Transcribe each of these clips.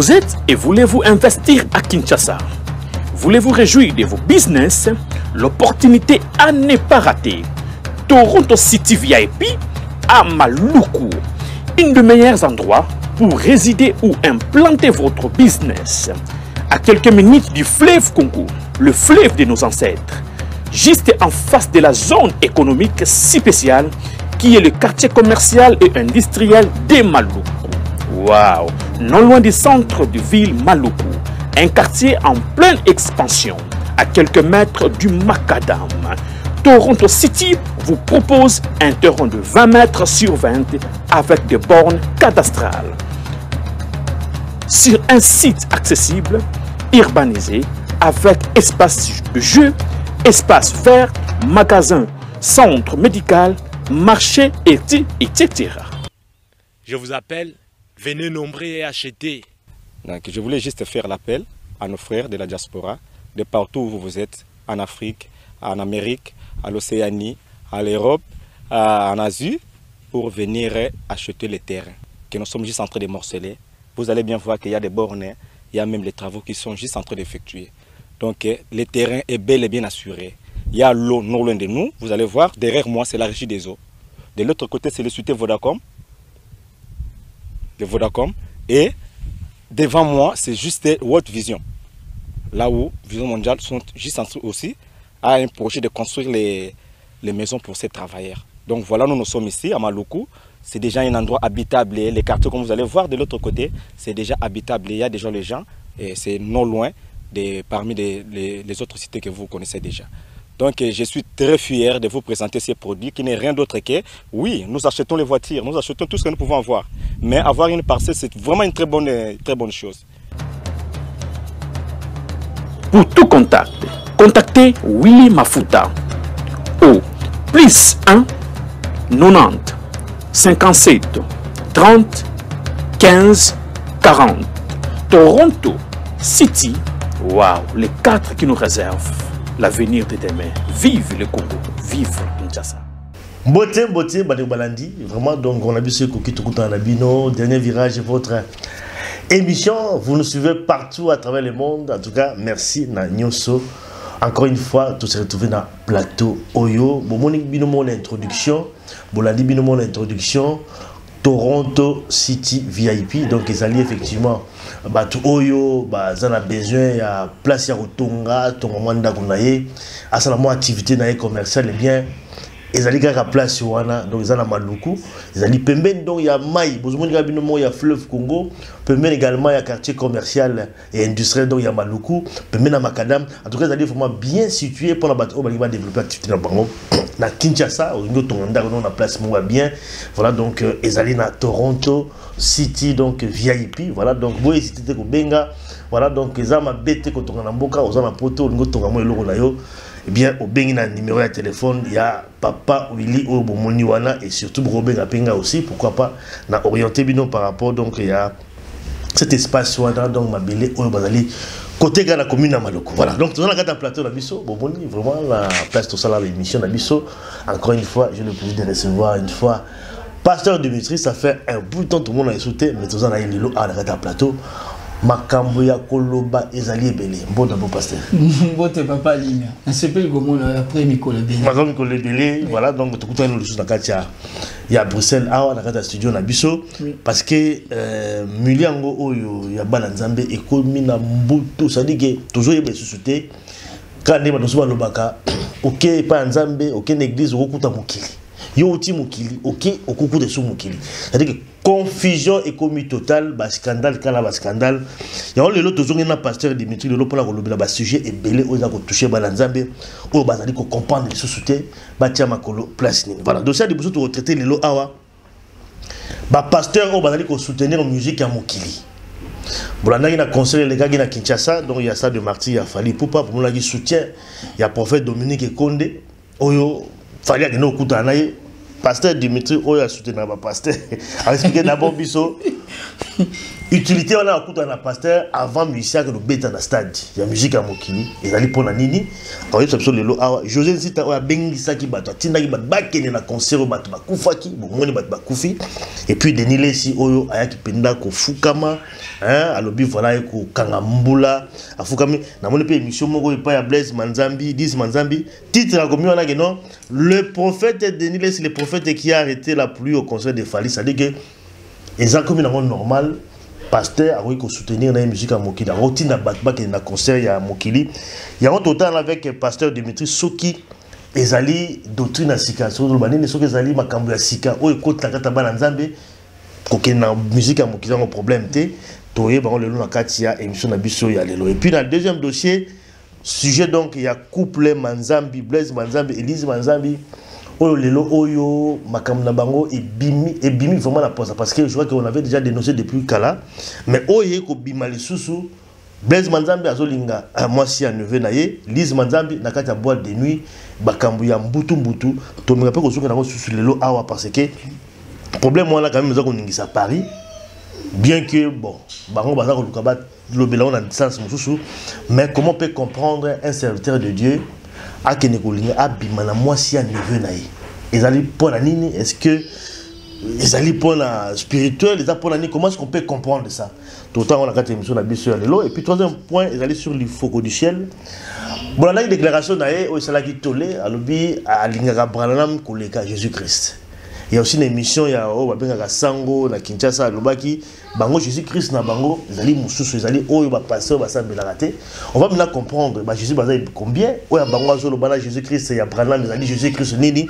Vous êtes et voulez-vous investir à Kinshasa? Voulez-vous réjouir de vos business? L'opportunité à ne pas rater. Toronto City VIP à Maluku, un des meilleurs endroits pour résider ou implanter votre business. À quelques minutes du fleuve Congo, le fleuve de nos ancêtres, juste en face de la zone économique spéciale qui est le quartier commercial et industriel de Maluku. Waouh! Non loin du centre de ville Maluku, un quartier en pleine expansion, à quelques mètres du Macadam. Toronto City vous propose un terrain de 20 mètres sur 20 avec des bornes cadastrales. Sur un site accessible, urbanisé, avec espace de jeu, espace vert, magasin, centre médical, marché, etc. Je vous appelle, venez nombrer et acheter. Donc, je voulais juste faire l'appel à nos frères de la diaspora, de partout où vous êtes, en Afrique, en Amérique, à l'Océanie, à l'Europe, en Asie, pour venir acheter les terrains que nous sommes juste en train de morceler. Vous allez bien voir qu'il y a des bornes, il y a même les travaux qui sont juste en train d'effectuer. Donc le terrain est bel et bien assuré. Il y a l'eau non loin de nous, vous allez voir, derrière moi c'est la régie des eaux. De l'autre côté c'est le société Vodacom. De Vodacom. Et devant moi c'est juste World Vision. Là où Vision Mondiale sont juste en train aussi à un projet de construire les maisons pour ces travailleurs. Donc voilà, nous sommes ici à Maluku. C'est déjà un endroit habitable. Les quartiers, comme vous allez voir de l'autre côté, c'est déjà habitable. Il y a déjà les gens et c'est non loin parmi les autres cités que vous connaissez déjà. Donc je suis très fier de vous présenter ces produits qui n'est rien d'autre que, oui, nous achetons les voitures, nous achetons tout ce que nous pouvons avoir. Mais avoir une parcelle, c'est vraiment une très bonne chose. Pour tout contact, contactez Willy Mafuta au plus 1 90 57 30 15 40. Toronto City, waouh, les 4 qui nous réservent l'avenir de demain. Vive le Congo, vive Kinshasa. Beauté, Badou Balandi, vraiment, donc on a vu ce Koki Tukuta Nabino, dernier virage, votre émission. Vous nous suivez partout à travers le monde. En tout cas, merci na Nyoso. Encore une fois, tout se retrouver dans le plateau Oyo. Bomonik Binomon introduction. Bolandi Binomon introduction. Toronto City VIP. Donc, ils allaient effectivement. Tout Oyo, ils ont besoin de place à Rotonga, Tongomanda Kunaye. À sa activité commerciale, eh bien. Ils allaient à la place wana, donc ils ont Maluku, ils allaient Pemben, donc il y a Maï, il y a Fleuve Congo, Pemben également il y a quartier commercial et industriel, donc il y a Maluku, Pemben à Macadam. En tout cas, ils allaient vraiment bien situés pour la bateau, il va développer l'activité dans Bango. Dans Kinshasa, au niveau de Tonda, on a place bien. Voilà, donc ils allaient dans Toronto City, donc VIP. Voilà, donc vous hésitez au Benga. Voilà, donc ils ont ma bête quand on a Mboka, ils ont ma poto, ils ont eh bien, au bengi na numéro de téléphone, il y a Papa Willy Obomoniwana et surtout Robert Gapenga aussi. Pourquoi pas, na orienté bino par rapport, donc il y a cet espace wana, donc ma belle Obazali, côté de la commune à Maloko. Voilà, donc on a un plateau d'Abisso, Boboni, vraiment la place de ça, l'émission d'Abisso. Encore une fois, j'ai le plaisir de recevoir une fois Pasteur Dimitri. Ça fait un bout de temps, tout le monde a sauté, mais tout ça, on a eu le à la plateau. Makambo ya koloba ezali ebele mboda bo pasteur mbote papa linya nsepeli komona après Mikolo Ebele makambo Mikolo Ebele voilà donc tukutana le na kati ya Bruxelles awa na kati ya studio na biso parce que miliango oyo ya bana nzambe ekomi na mbutu sadike toujours yebe susute quand ne badoso balobaka OK pa nzambe OK na église okuta mokili yo uti mokili OK okukuta su mokili c'est-à-dire que confusion et commis total, scandale, scandale. Il y a le lot toujours un pasteur Dimitri le lot pour la sujet et belé aux a touché balanzambe au bazali ko comprendre les sous-soutés batia makolo place ni. Voilà, dossier de besoin de retraiter les lots awa. Ba pasteur au bazali ko soutenir la musique à Mokili. Bolanda na conseiller les gars na Kinshasa, donc il y a ça de Marty, il y a Fali Poupa pour mon soutien, il y a prophète Dominique Konde, oyo Fali a kuta naye. Pasteur Dimitri, on a soutenu ma pasteur. A expliqué d'abord Bisso. utilité on a un pasteur avant musicien que nous bêta dans stade il y a musique à mokili ils allaient pour la nini quand ils sont les lots José Nzita a bengi saki bato tinda ki bat bakene na concert bato bakufaki bon moni bato bakufi et puis Denis Lesi oyo ayaki penda ko fukama hein alobi voilà ko kangambula afukami na moni pe émission moko pa ya Blaise Manzambi 10 Manzambi titre a commis on a que non le prophète Denis Lesi le prophète qui a arrêté la pluie au concert de Fali, ça dit que ils ont comme une normal pasteur a voulu soutenir la musique à Mokili. On a battu na concert à Mokili. Il y a un total avec pasteur Dimitri Soki. Ezali doctrine à Sika. Sur le banni, les Ezali makambu à Sika. Oh, écoute la kata bananzambe. Koke na musique à Mokili un problème té. Toye baron le long à Katia émission na biso ya lelo. Et puis dans le deuxième dossier, sujet donc il y a couple Manzambi, Blaise Manzambi, Elise Manzambi. Oyo lelo oyo makambu na bango et bimi vraiment la pose parce que je vois qu'on avait déjà dénoncé depuis Kala mais oyo ko bima lisusu Blaise Manzambi azolinga moi si à neveu na ye Lise Manzambi na kati ya boîte de nuit bakambu ya mbutu to me rappelle ko soka na susu lelo awa parce que problème moi là quand même ko ningisa Paris bien que bon bango baza ko luka ba lobela on a distance mususu mais comment on peut comprendre un serviteur de Dieu à Kenekolinga à bimana moi si à neveu naï ils allaient pour la nini est-ce que ils allaient pour la spirituelle ils allaient pour la nini comment est-ce qu'on peut comprendre ça tout le temps on a quatre émissions la sur l'élo et puis troisième point ils allaient sur le focus du ciel bon là une déclaration naï où ça l'a qui tolé à l'obi à l'ingara branam koleka Jésus-Christ il y a aussi une émission il y a oh babenga sango na Kinshasa lobaki bango Jésus-Christ na bango ils allaient mususu ils allaient oh ba passer ba ça la raté on va maintenant comprendre ba Jésus bazai combien oh ya bango azolo bana Jésus-Christ ya branam ils allaient Jésus-Christ nini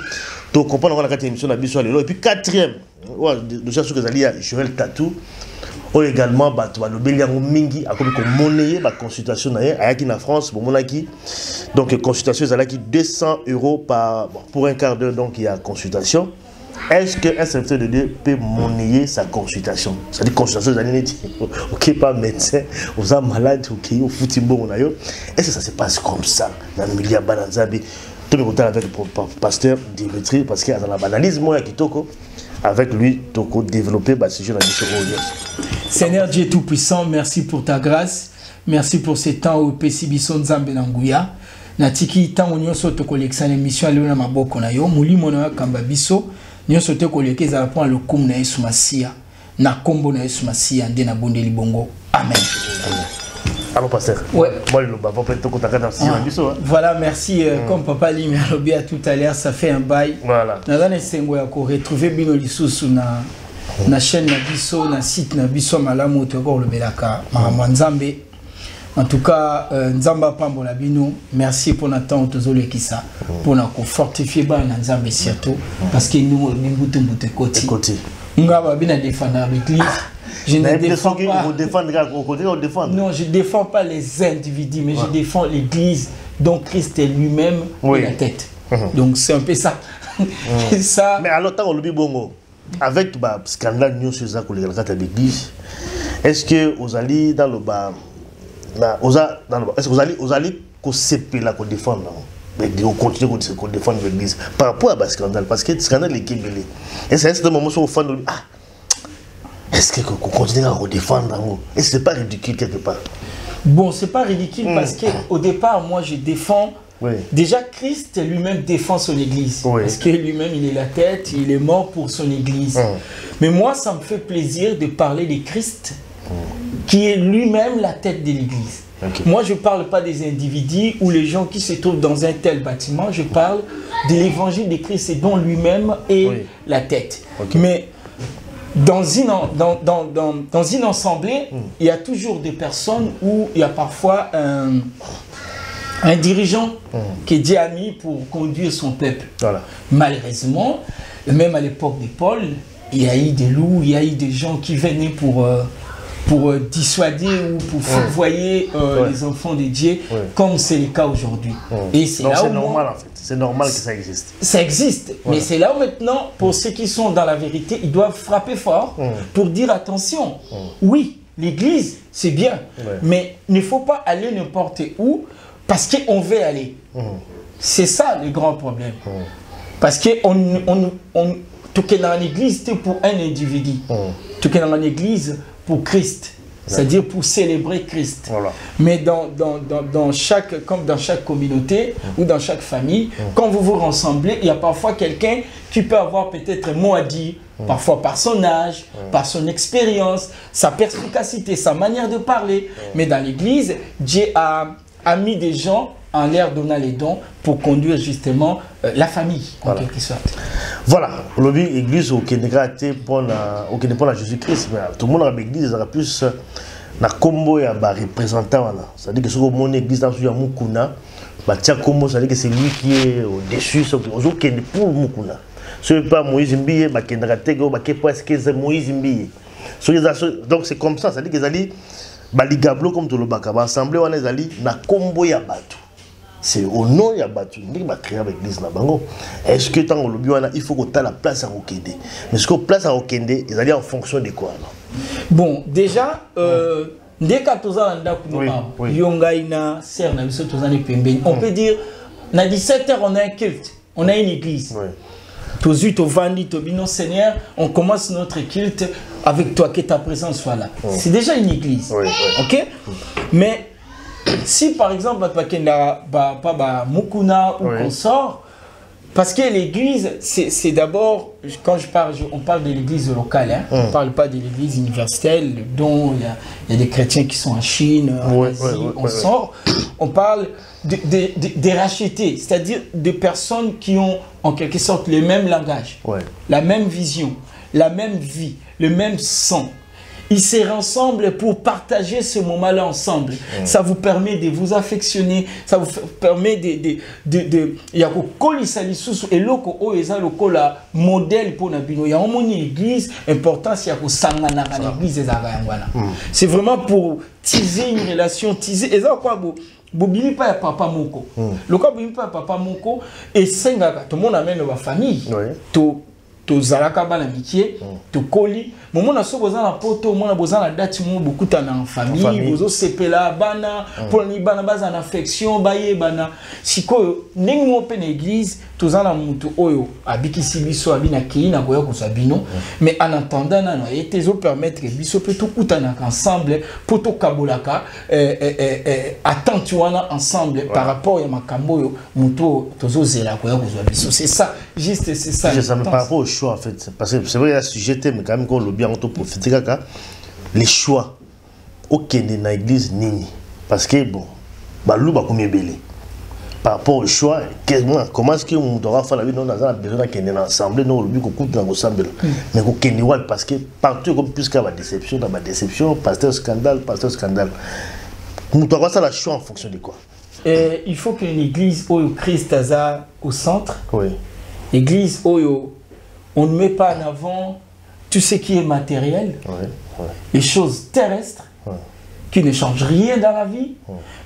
to comprendre on a quatre émissions la biso lelo et puis quatrième ouais de chercher que ils allaient Joël Tatou ou également bato balobeli yango mingi akomi ko monnaie ba consultation na ye ayaki na France bon monaki donc consultation ils allaient 200 € par pour un quart d'heure donc il y a consultation. Est-ce qu'un serviteur de Dieu peut monnayer sa consultation? C'est-à-dire consultation, ok, pas médecin, vous êtes malade, ok, au football, est-ce que ça se passe comme ça dans le milieu Bananzabi? Tout le monde avec le pasteur Dimitri, parce qu'il y a dans la banalisme, moi, qui toko, avec lui, toko développé, ce jeu dans Seigneur Dieu Tout-Puissant, merci pour ta grâce, merci pour ces temps où Pessibison Nzambe Nanguya. Natiki tant on so to collection émission à l'ona maboko na yo mulimo na kamba biso nyoso te kolekeza point le kum na Yesu Masia na kombo na Yesu Masia nde na bonde libongo amen. Alors pasteur. Ouais. Moi le baba peut to kotaka dans biso. Voilà, merci comme papa Limi a lobby à tout à l'heure ça fait un bail. Voilà. Na dane sengo ya ko retrouver bino lisusu na chaîne na biso na site na biso malamu to ko lobelaka mama Nzambe. En tout cas, Nzamba Pambola Bino, merci pour notre temps qui ça pour nous fortifier Nzamba surtout parce que nous nous côté. Ngaba bina défendre l'église. Je ne défends pas. Non, je défends pas les individus, mais je défends l'église dont Christ est lui-même la tête. Donc c'est un peu ça. Ça. Mais alors tant on le dit bongo avec le scandale nous sur ça que l'église. Est-ce que vous allez dans le bas est-ce que vous allez la défendre mais on continue à défendre l'église par rapport à ce scandale parce que le scandale est mêlé et c'est un moment où on fait est-ce qu'on continue à défendre et c'est pas ridicule quelque part bon c'est pas ridicule parce que au départ moi je défends déjà Christ lui-même défend son église parce que lui-même il est la tête il est mort pour son église mais moi ça me fait plaisir de parler de Christ qui est lui-même la tête de l'église. Moi, je ne parle pas des individus ou les gens qui se trouvent dans un tel bâtiment. Je parle de l'évangile de Christ et dont lui-même est la tête. Mais dans une assemblée, il y a toujours des personnes où il y a parfois un dirigeant qui est Dieu a mis pour conduire son peuple. Voilà. Malheureusement, même à l'époque de Paul, il y a eu des loups, il y a eu des gens qui venaient pour dissuader ou pour fourvoyer les enfants de Dieu, comme c'est le cas aujourd'hui. Et c'est là où normal en fait. C'est normal que ça existe. Ça existe, mais c'est là où maintenant, pour ceux qui sont dans la vérité, ils doivent frapper fort pour dire attention. Oui, l'église, c'est bien, mais il ne faut pas aller n'importe où parce qu'on veut aller. C'est ça le grand problème. Parce que tout est dans l'église, c'est pour un individu. Tout est dans l'église, pour Christ. C'est-à-dire pour célébrer Christ. Voilà. Mais dans chaque, comme dans chaque communauté ou dans chaque famille, quand vous vous rassemblez, il y a parfois quelqu'un qui peut avoir peut-être un mot à dire, parfois par son âge, par son expérience, sa perspicacité, sa manière de parler. Mais dans l'église, Dieu a mis des gens en l'air donnant les dons pour conduire justement la famille, en quelque sorte. Voilà, l'objet église au Kenya pour la Jésus-Christ, mais tout le monde a l'église a plus na combo ya ba représentant, c'est-à-dire que ce que mon église dans ya Mukuna, ba tia combo, c'est-à-dire que c'est lui qui est au-dessus, au Kenya pour Mukuna. Ce n'est pas Moïse Mbiye, ba Kenya Tego, ba Kepoas que c'est Moïse Mbiye. Donc c'est comme ça, c'est-à-dire que zali ba ligablo comme tout le baka, ba assemblée on est zali na combo ya batu. C'est au nom de Batu, qui va créer avec l'église. Est-ce que tant que il faut que tu aies la place à Okende? Mais ce que place à Okende, ils allaient en fonction de quoi? Bon, déjà, dès que tu as on peut dire, à 17h, on a un culte, on a une église. Seigneur, on commence notre culte avec toi, que ta présence soit là. C'est déjà une église. Ok? Mais si par exemple, pas Mukuna ou qu'on sort, parce que l'église, c'est d'abord, quand on parle de l'église locale, hein, on ne parle pas de l'église universelle, dont il y a des chrétiens qui sont en Chine, en Asie, on sort. On parle des rachetés, c'est-à-dire des personnes qui ont en quelque sorte le même langage, la même vision, la même vie, le même sang. Ils se rassemblent pour partager ce moment-là ensemble. Ça vous permet de vous affectionner, ça vous permet de il y a modèle pour Nabino. Il y a une église importance, il y a l'église. C'est vraiment pour teaser une relation, teaser. Et ça quoi Bobili pas papa moko. Le cas bobili pas papa moko et senga tout le monde amène la famille. Zalaka ba l'amitié, to koli. Moment na so boza na poto, mona boza na date mo beaucoup en famille, bozo sepela bana, pour ni bana baza na affection, baye bana. Siko ndenge mo pe na église, toza na mutu oyo abikisi biso abina kina koya ko sabino, mais en attendant na etezo permettre biso pe to kutana ensemble pour to kabolaka attente wana ensemble par rapport à makambo yo mutu tozo zela koya ko biso. C'est ça, juste c'est ça. Ça me parle pas au choix en fait, parce que c'est vrai il y a sujet mais quand même qu'on le bien on profiter les choix aucun de na église nini parce que bon balou ba combien belé par rapport au choix comment est-ce que on doit faire la vie dans un besoin qu'on est ensemble non le but qu'on coupe dans ensemble mais qu'on kenny wal parce que partout comme plus qu'à la déception pasteur scandale on doit faire la choix en fonction de quoi. Et il faut qu'une église où Christ a au centre. Église où on ne met pas en avant tout ce qui est matériel, les choses terrestres, qui ne changent rien dans la vie,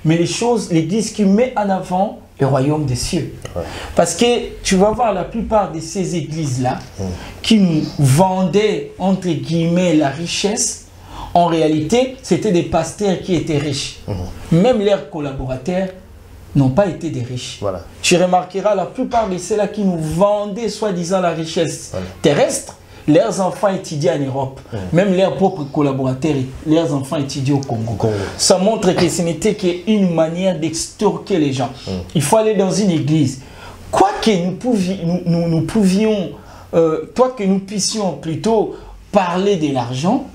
mais les choses, l'église qui met en avant le royaume des cieux. Parce que tu vas voir la plupart de ces églises-là, qui nous vendaient, entre guillemets, la richesse, en réalité, c'était des pasteurs qui étaient riches. Même leurs collaborateurs n'ont pas été des riches. Tu remarqueras la plupart de ceux-là qui nous vendaient soi-disant la richesse terrestre, leurs enfants étudient en Europe. Même leurs propres collaborateurs, leurs enfants étudient au Congo. Ça montre que ce n'était qu'une manière d'extorquer les gens. Il faut aller dans une église. Quoi que nous pouvions, quoi que nous puissions plutôt parler de l'argent,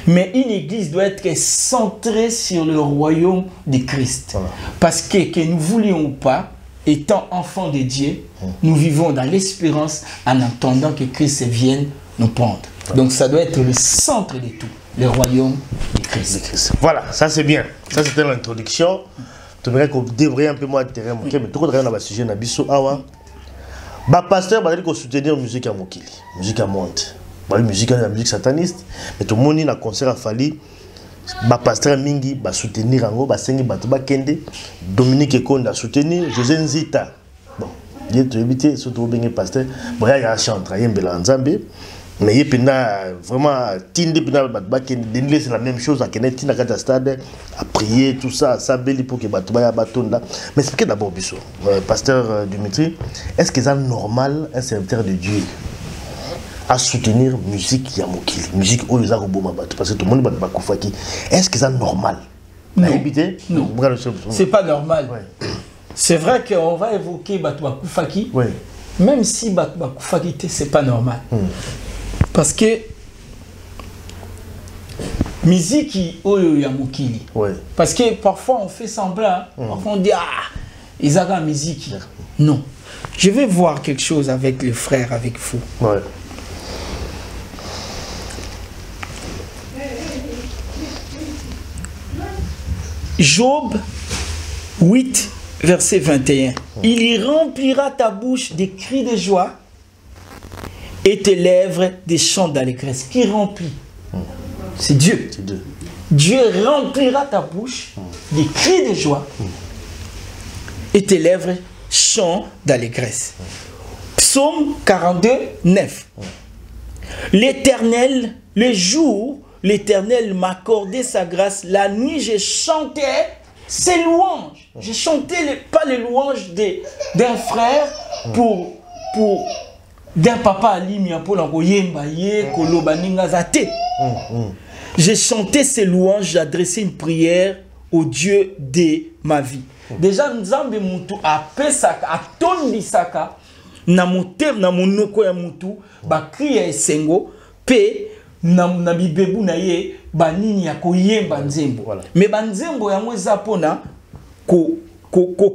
mais une église doit être centrée sur le royaume de Christ. Parce que nous voulions ou pas, étant enfants de Dieu, nous vivons dans l'espérance en attendant que Christ vienne nous prendre. Donc ça doit être le centre de tout, le royaume de Christ. Voilà, ça c'est bien. Ça c'était l'introduction. Tu verrais qu'on devrait un peu moins de terrain, mais tout le monde a sujet na biso awa. Ba pasteur va dire qu'on soutenir la musique à Mokili, musique à monte. La musique sataniste, mais tout le monde a concert à Fali. Ba pasteur mingi ba soutenir ango ba sengi bato ba kende Dominique Ekonda soutenir José Nzita bon il tu éviter surtout bien pasteur bon il y a chanteur yembela nzambe mais il pena vraiment tindi pena bato ba kende denile c'est la même chose à Kenneth na kata stade à prier tout ça ça beli pour que bato ba batonda mais c'est que d'abord biso pasteur Dimitri est-ce que c'est normal un serviteur de Dieu à soutenir la musique Yamokili, musique Oyoza Roboma, parce que tout le monde va Koufaki. Est-ce que c'est normal? Non. Non. C'est pas normal. Ouais. C'est vrai qu'on va évoquer Batouba Koufaki, ouais. Même si Batouba Koufaki, c'est pas normal. Parce que musique Oyoyamokili. Ouais. Parce que parfois on fait semblant, parfois on dit ah, ils ont la musique. Non. Je vais voir quelque chose avec le frère, avec vous. Ouais. Job 8, verset 21. Il y remplira ta bouche des cris de joie et tes lèvres des chants d'allégresse. Qui remplit? C'est Dieu. Dieu remplira ta bouche des cris de joie et tes lèvres chants d'allégresse. Psaume 42, 9. L'Éternel, le jour, l'Éternel m'accordait sa grâce. La nuit, j'ai chanté ses louanges. J'ai chanté pas les louanges d'un frère pour d'un papa alimia pour l'envoyer kolobaningazate. J'ai chanté ses louanges, j'ai adressé une prière au Dieu de ma vie. Déjà, Nzambe Moutou a pesaka, a tondisaka, na motem, na monoko ya Moutou, ba kriya esengo, pe na bibebu na ye, ba nini ya koyemba nzembo. Mais ba nzembo ya mweza pona,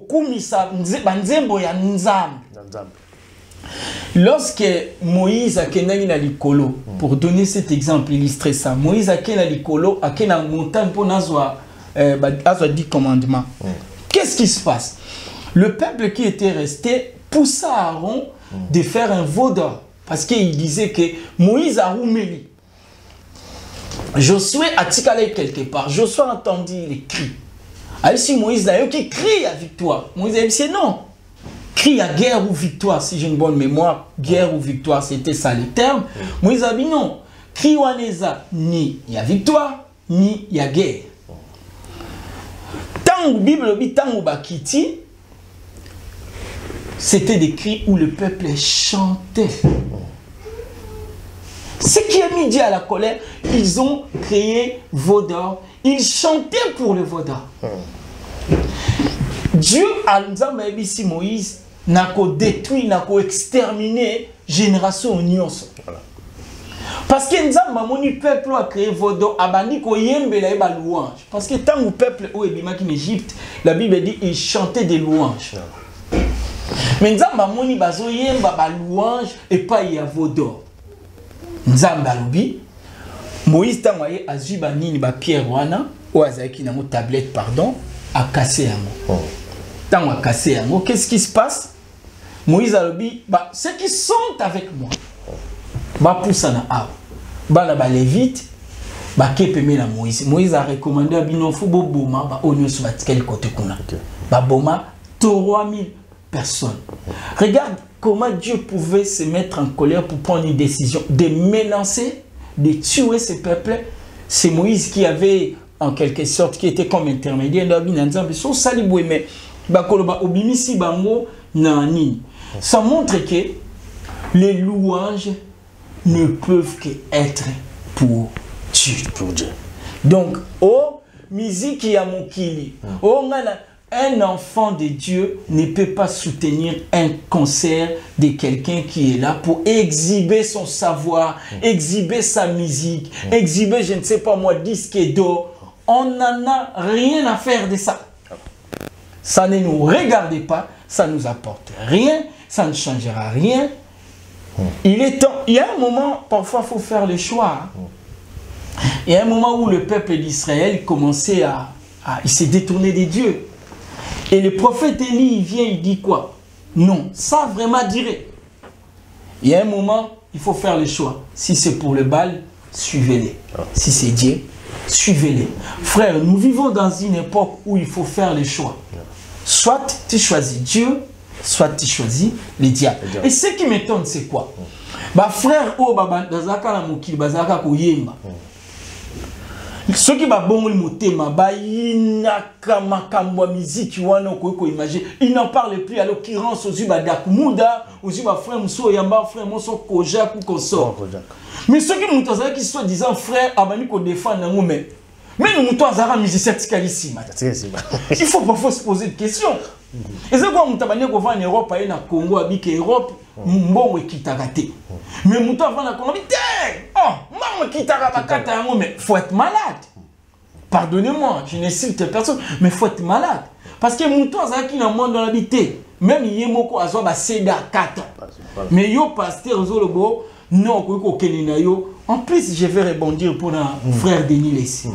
kumisa nzembo ya Nzambe. Lorsque Moïse a kené na likolo, pour donner cet exemple, illustrer ça, Moïse a kené na likolo, a kené na montagne pour nazwa 10 commandements. Qu'est-ce qui se passe? Le peuple qui était resté poussa Aaron de faire un veau d'or. Parce qu'il disait que Moïse a roumeli. Josué a ticalé quelque part. Josué a entendu les cris. Alors si Moïse a eu qui crie à victoire. Moïse a dit non. Crie à guerre ou victoire. Si j'ai une bonne mémoire, guerre ou victoire, c'était ça les termes. Moïse a dit non. Crie waneza, ni il y a victoire, ni il y a guerre. Tant Bible Bakiti, c'était des cris où le peuple chantait. Ce qui a mis Dieu à la colère, ils ont créé veau d'or. Ils chantaient pour le veau d'or. Dieu a dit Moïse n'a qu'à détruire, n'a qu'à exterminer génération nyonso. Parce que le peuple a créé veau d'or, abandi ko yembela ba louange. Parce que tant le peuple au Ebimaki en Égypte, la Bible dit ils chantaient des louanges. Mais Nzamba moni bazo yemba ba louange et pas y a veau d'or. Nzamba lobi Moïse tangoye azuba nini ba pierre wana ou azaki na mo tablette pardon a cassé yango. Tango a cassé yango, qu'est-ce qui se passe? Moïse a lobi ba ceux qui sont avec moi ba poussana a ba la ba lévite ba kepeme na Moïse. Moïse a recommandé à bino fu bo boma ba onyo so batikeli côté kuna. Ba boma 3000 personnes. Regarde comment Dieu pouvait se mettre en colère pour prendre une décision de menacer, de tuer ce peuple. C'est Moïse qui avait, en quelque sorte, qui était comme intermédiaire. Ça montre que les louanges ne peuvent qu'être pour Dieu. Donc, oh, musique Yamokili, oh, un enfant de Dieu ne peut pas soutenir un concert de quelqu'un qui est là pour exhiber son savoir, exhiber sa musique, exhiber, je ne sais pas moi, disque d'or. On n'en a rien à faire de ça. Ça ne nous regarde pas, ça ne nous apporte rien, ça ne changera rien. Il est temps, il y a un moment, parfois il faut faire le choix. Il y a un moment où le peuple d'Israël commençait il s'est détourné des dieux. Et le prophète Élie, il vient, il dit quoi? Non, ça vraiment dirait. Il y a un moment, il faut faire le choix. Si c'est pour le Baal, suivez-les. Si c'est Dieu, suivez-les. Frère, nous vivons dans une époque où il faut faire le choix. Soit tu choisis Dieu, soit tu choisis les diables. Et ce qui m'étonne, c'est quoi? Bah frère, oh, bazaka la mokili, bazaka koyemba. Ceux qui va bon le motema, ba inaka makambo musique wana ko imaginer, il n'en parle plus à l'occurrence aux Zuba Dakumuda, aux Zuba frère Mousso Yamba frère Mousso Kojak ou consort. Mais ceux qui m'ont qui soit disant frère abani ko défendre ngomé. Mais nous moutons à musicien ici. Il faut parfois se poser des questions. Et c'est quoi moutabane ko va en Europe et na Congo habite Europe, mbongo kitagate. Mais moutons va na Congo habite. Oh, maman kitagate mais faut être malade. Pardonnez-moi, je n'insulte personne, mais faut être malade. Parce que moutons à qui na monde dans l'habité, même yemoko azo ba seda kata. Mais yo pasteur zolobo non ko kenina yo. En plus, je vais rebondir pour un frère Denis Lessi.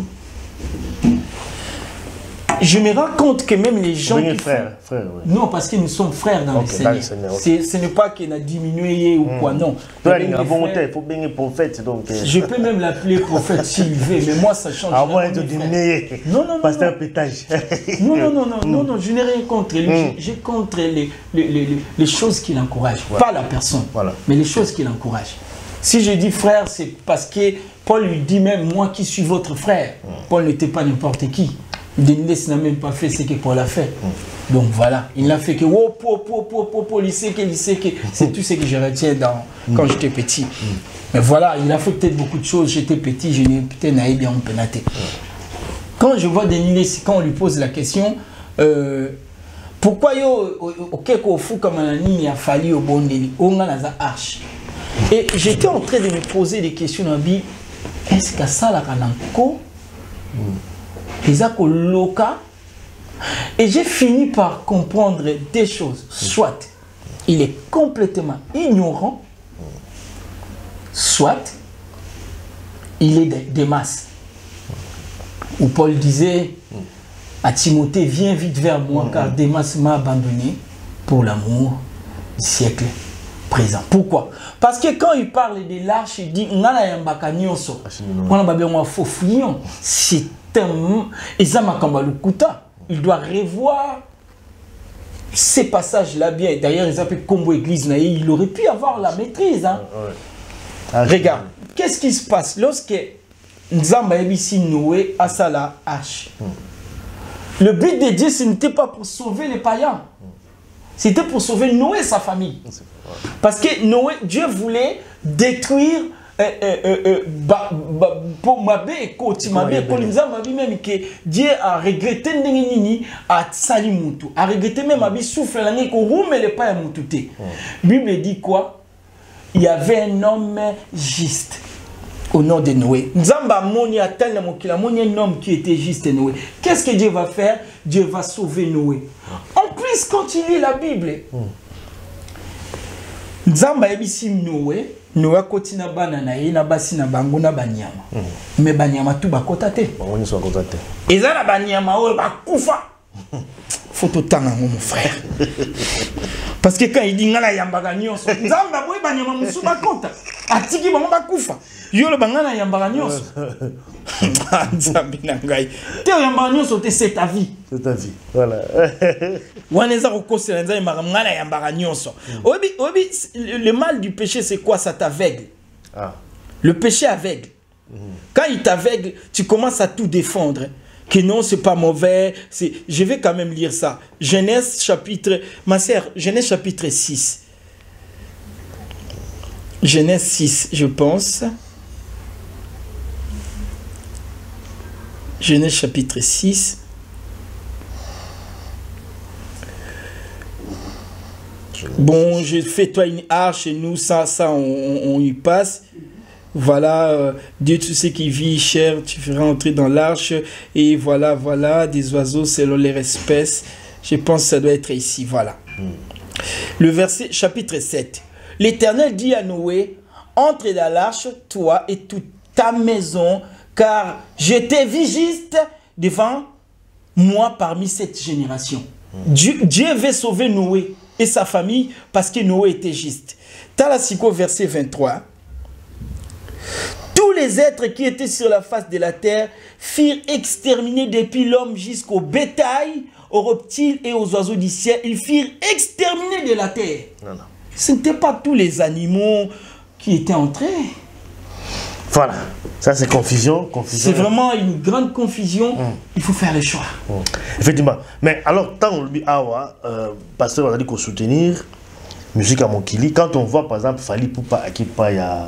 Je me rends compte que même les gens qui frère, oui. Non, parce que nous sommes frères dans le Seigneur. Ce n'est pas qu'il a diminué ou quoi, non. Il faut bien prophète. Donc, je peux même l'appeler prophète s'il veut, mais moi ça change. Ah ouais, de diminuer. Non. Pasteur pétage. Non, je n'ai rien contre lui. J'ai contre les choses qui l'encouragent. Pas la personne, mais les choses qui l'encouragent. Si je dis frère, c'est parce que Paul lui dit même, moi qui suis votre frère. Paul n'était pas n'importe qui. Denis n'a même pas fait ce que Paul a fait. Donc voilà, il n'a fait que il sait que c'est tout ce que je retiens quand j'étais petit. Mais voilà, il a fait peut-être beaucoup de choses. J'étais petit, je n'ai peut-être naï bien en pénaté. Quand je vois Denis, quand on lui pose la question, pourquoi au fou comme un il a fallu au bon délit, on a la arche. Et j'étais en train de me poser des questions dans la Bible. Est-ce que ça la cananco? Et j'ai fini par comprendre des choses. Soit il est complètement ignorant, soit il est des masses. Où Paul disait à Timothée, viens vite vers moi car Démas m'a abandonné pour l'amour du siècle présent. Pourquoi? Parce que quand il parle de l'arche, il dit c'est il doit revoir ces passages-là bien. D'ailleurs, ils appellent Combo Église. Il aurait pu avoir la maîtrise. Hein. Regarde, qu'est-ce qui se passe lorsque Nzamba Ebisi Noé a ça la hache? Le but de Dieu, ce n'était pas pour sauver les païens. C'était pour sauver Noé et sa famille. Parce que Noé, Dieu voulait détruire pour Mabé et Koti, Mabé et même que Dieu a regretté à Salimutu, a regretté même Abi souffle l'année qu'on roule les pas à Moutouté. Bible dit quoi? Il y avait un homme juste au nom de Noé. Nzamba Moni a tel un homme qui était juste Noé. Qu'est-ce que Dieu va faire? Dieu va sauver Noé. En plus, quand il lit la Bible, Nzamba ebisi Noé, Noé kotina banana na basi na bango na banyama. Mais banyama tout bakota te. Bango ni so bakota te. Eza na banyama o bakufa. Faut autant mon frère. Parce que quand il dit ngala yambaka nyonso, Nzamba boy banyama musu bakota. Atiki bango bakufa. Yo le bangana yambaka nyonso. Nzambi na ngai. Te yambaka nyonso te c'est ta vie. C'est ta vie. Voilà. Le mal du péché, c'est quoi? Ça t'aveugle. Le péché aveugle. Quand il t'aveugle, tu commences à tout défendre. Que non, c'est pas mauvais. Je vais quand même lire ça. Genèse chapitre... Ma sœur, Genèse chapitre 6. Genèse 6, je pense. Genèse chapitre 6. Bon, je fais toi une arche et nous, ça on y passe. Voilà, Dieu, tout ce qui vit, cher, tu feras entrer dans l'arche. Et voilà, des oiseaux selon leur espèce. Je pense que ça doit être ici, voilà. Le verset, chapitre 7. L'Éternel dit à Noé, entre dans l'arche, toi et toute ta maison, car je t'ai vu juste devant moi parmi cette génération. Dieu veut sauver Noé et sa famille parce que Noé était juste. Talasiko, verset 23. Tous les êtres qui étaient sur la face de la terre firent exterminer depuis l'homme jusqu'au bétail, aux reptiles et aux oiseaux du ciel. Ils firent exterminer de la terre. Ce n'étaient pas tous les animaux qui étaient entrés. Voilà, ça c'est confusion. C'est vraiment une grande confusion. Il faut faire le choix. Effectivement. Mais alors, tant on dit pasteur on a dit qu'on soutenir musique à Mokili. Quand on voit par exemple Fali Poupa Akipa, il y a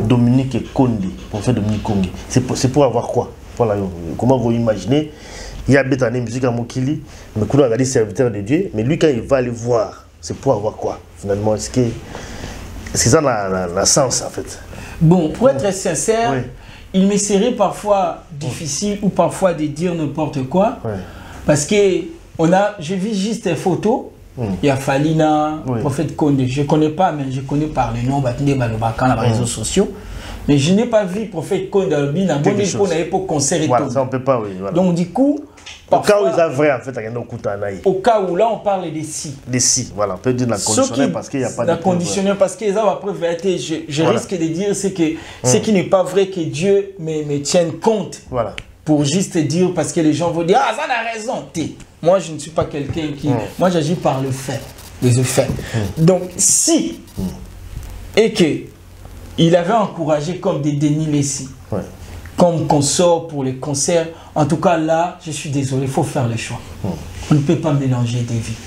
Dominique Kondi, professeur Dominique Kondi. C'est pour avoir quoi? Voilà, comment vous imaginez? Il y a Bétané musique à Mokili, mais Koudou a dit serviteur de Dieu. Mais lui, quand il va aller voir, c'est pour avoir quoi finalement? Est-ce que ça a la sens en fait? Bon, pour être sincère, il me serait parfois difficile ou parfois de dire n'importe quoi. Parce que j'ai vu juste des photos. Il y a Falina, prophète Condé. Je ne connais pas, mais je connais par le nom dans les réseaux sociaux. Mais je n'ai pas vu prophète Condé pour concert et tout. Ça on peut pas, Donc du coup, parfois, au cas où ils vrai en fait, au cas où là on parle des si. Des si, voilà, on peut dire la conditionnelle parce qu'il n'y a pas de. La conditionnelle parce que ça va après vérité. Je risque de dire c'est que ce qui n'est pas vrai que Dieu me tienne compte. Voilà. Pour juste dire parce que les gens vont dire ah ça a raison. Moi je ne suis pas quelqu'un qui. Moi j'agis par le fait, les effets. Donc si et que il avait encouragé comme des Denis Lessi, comme consort pour les concerts. En tout cas, là, je suis désolé, il faut faire le choix. On ne peut pas mélanger des vies.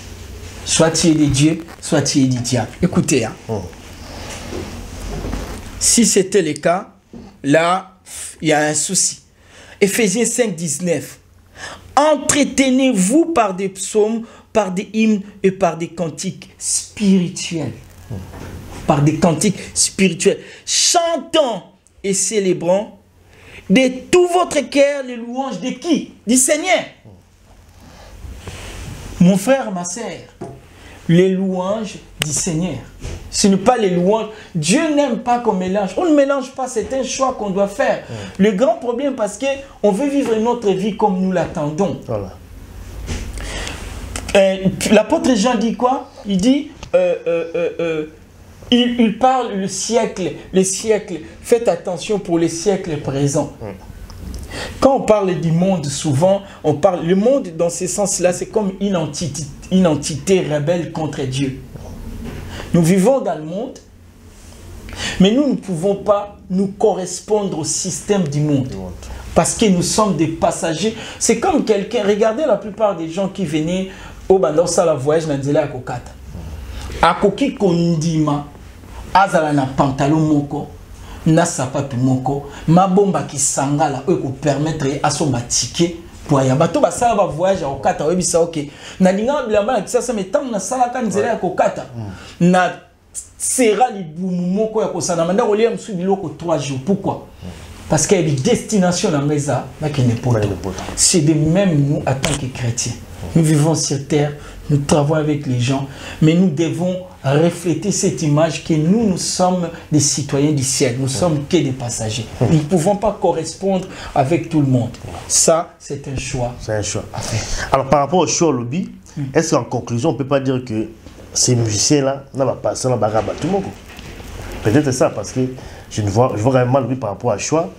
Soit tu es des dieux, soit tu es des diables. Écoutez, si c'était le cas, là, il y a un souci. Éphésiens 5, 19. Entretenez-vous par des psaumes, par des hymnes et par des cantiques spirituels. Par des cantiques spirituels. Chantant et célébrant de tout votre cœur les louanges de qui? Du Seigneur. Mon frère, ma sœur, les louanges du Seigneur. Ce n'est pas les louanges. Dieu n'aime pas qu'on mélange. On ne mélange pas, c'est un choix qu'on doit faire. Le grand problème, parce qu'on veut vivre notre vie comme nous l'attendons. Voilà. L'apôtre Jean dit quoi? Il dit... Il parle les siècles. Faites attention pour les siècles présents. Quand on parle du monde, souvent, on parle... Le monde, dans ce sens-là, c'est comme une entité rebelle contre Dieu. Nous vivons dans le monde, mais nous ne pouvons pas nous correspondre au système du monde. Parce que nous sommes des passagers. C'est comme quelqu'un... Regardez la plupart des gens qui venaient au Bandosa la voyage dans Nzela Kokata. Akoki kondima azala na pantalon moko na sapato moko mabomba ki sangala eko permettre aso matike pour ya bato basala ba voyage au Kata webisa OK na linga bilamba na kisasa metam na sala ka nzela ya kokata na sera libumu moko ya kosana manda kolia msu biloko 3 jours. Pourquoi? Parce qu'il y a des destinations dans Mesa qui n'est pas. C'est de même nous en tant que chrétiens. Nous vivons sur terre, nous travaillons avec les gens, mais nous devons refléter cette image que nous sommes des citoyens du ciel, nous sommes que des passagers. Nous ne pouvons pas correspondre avec tout le monde. Ça, c'est un choix. C'est un choix. Alors, par rapport au choix lobby, est-ce qu'en conclusion, on ne peut pas dire que ces musiciens-là n'ont pas ça dans tout le monde? Peut-être ça, parce que je vois vraiment lobby par rapport à choix.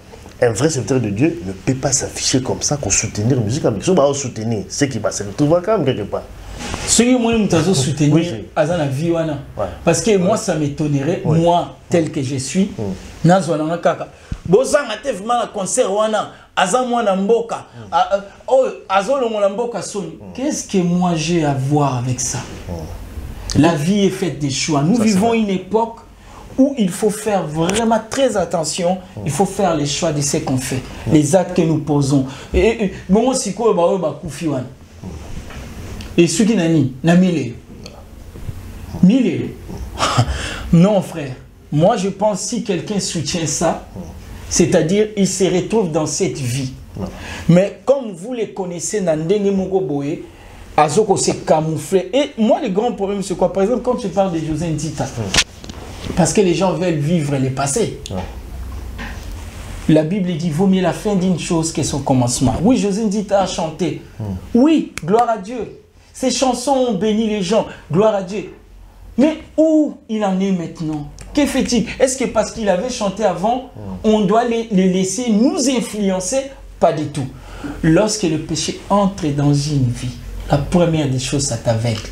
Un vrai serviteur de Dieu ne peut pas s'afficher comme ça qu'on soutenir la musique. Si on va soutenir, c'est qui va se retrouver quand même quelque part. Ce que moi, je soutenir à la vie, parce que moi, ça m'étonnerait, moi, tel que je suis, Nazwana Kaka. Bozanga te vraiment un concert wana, azamwana mboka, azolongola mboka soni. Qu'est-ce que moi j'ai à voir avec ça? La vie est faite des choix. Nous vivons une époque où il faut faire vraiment très attention, il faut faire les choix de ce qu'on fait, les actes que nous posons. Et bon, c'est quoi, et ce qui n'a ni, n'a mille. Non, frère. Moi, je pense que si quelqu'un soutient ça, c'est-à-dire il se retrouve dans cette vie. Mais comme vous les connaissez, Nandenge Mogoboe, Azoko s'est camouflé. Et moi, le grand problème, c'est quoi? Par exemple, quand tu parles de José Ndita, parce que les gens veulent vivre les passés. La Bible dit, vaut mieux la fin d'une chose que son commencement. Oui, José Ndita a chanté. Oui, gloire à Dieu. Ces chansons ont béni les gens. Gloire à Dieu. Mais où il en est maintenant? Que fait-il? Est-ce que parce qu'il avait chanté avant, on doit les laisser nous influencer? Pas du tout. Lorsque le péché entre dans une vie, la première des choses, ça t'aveugle.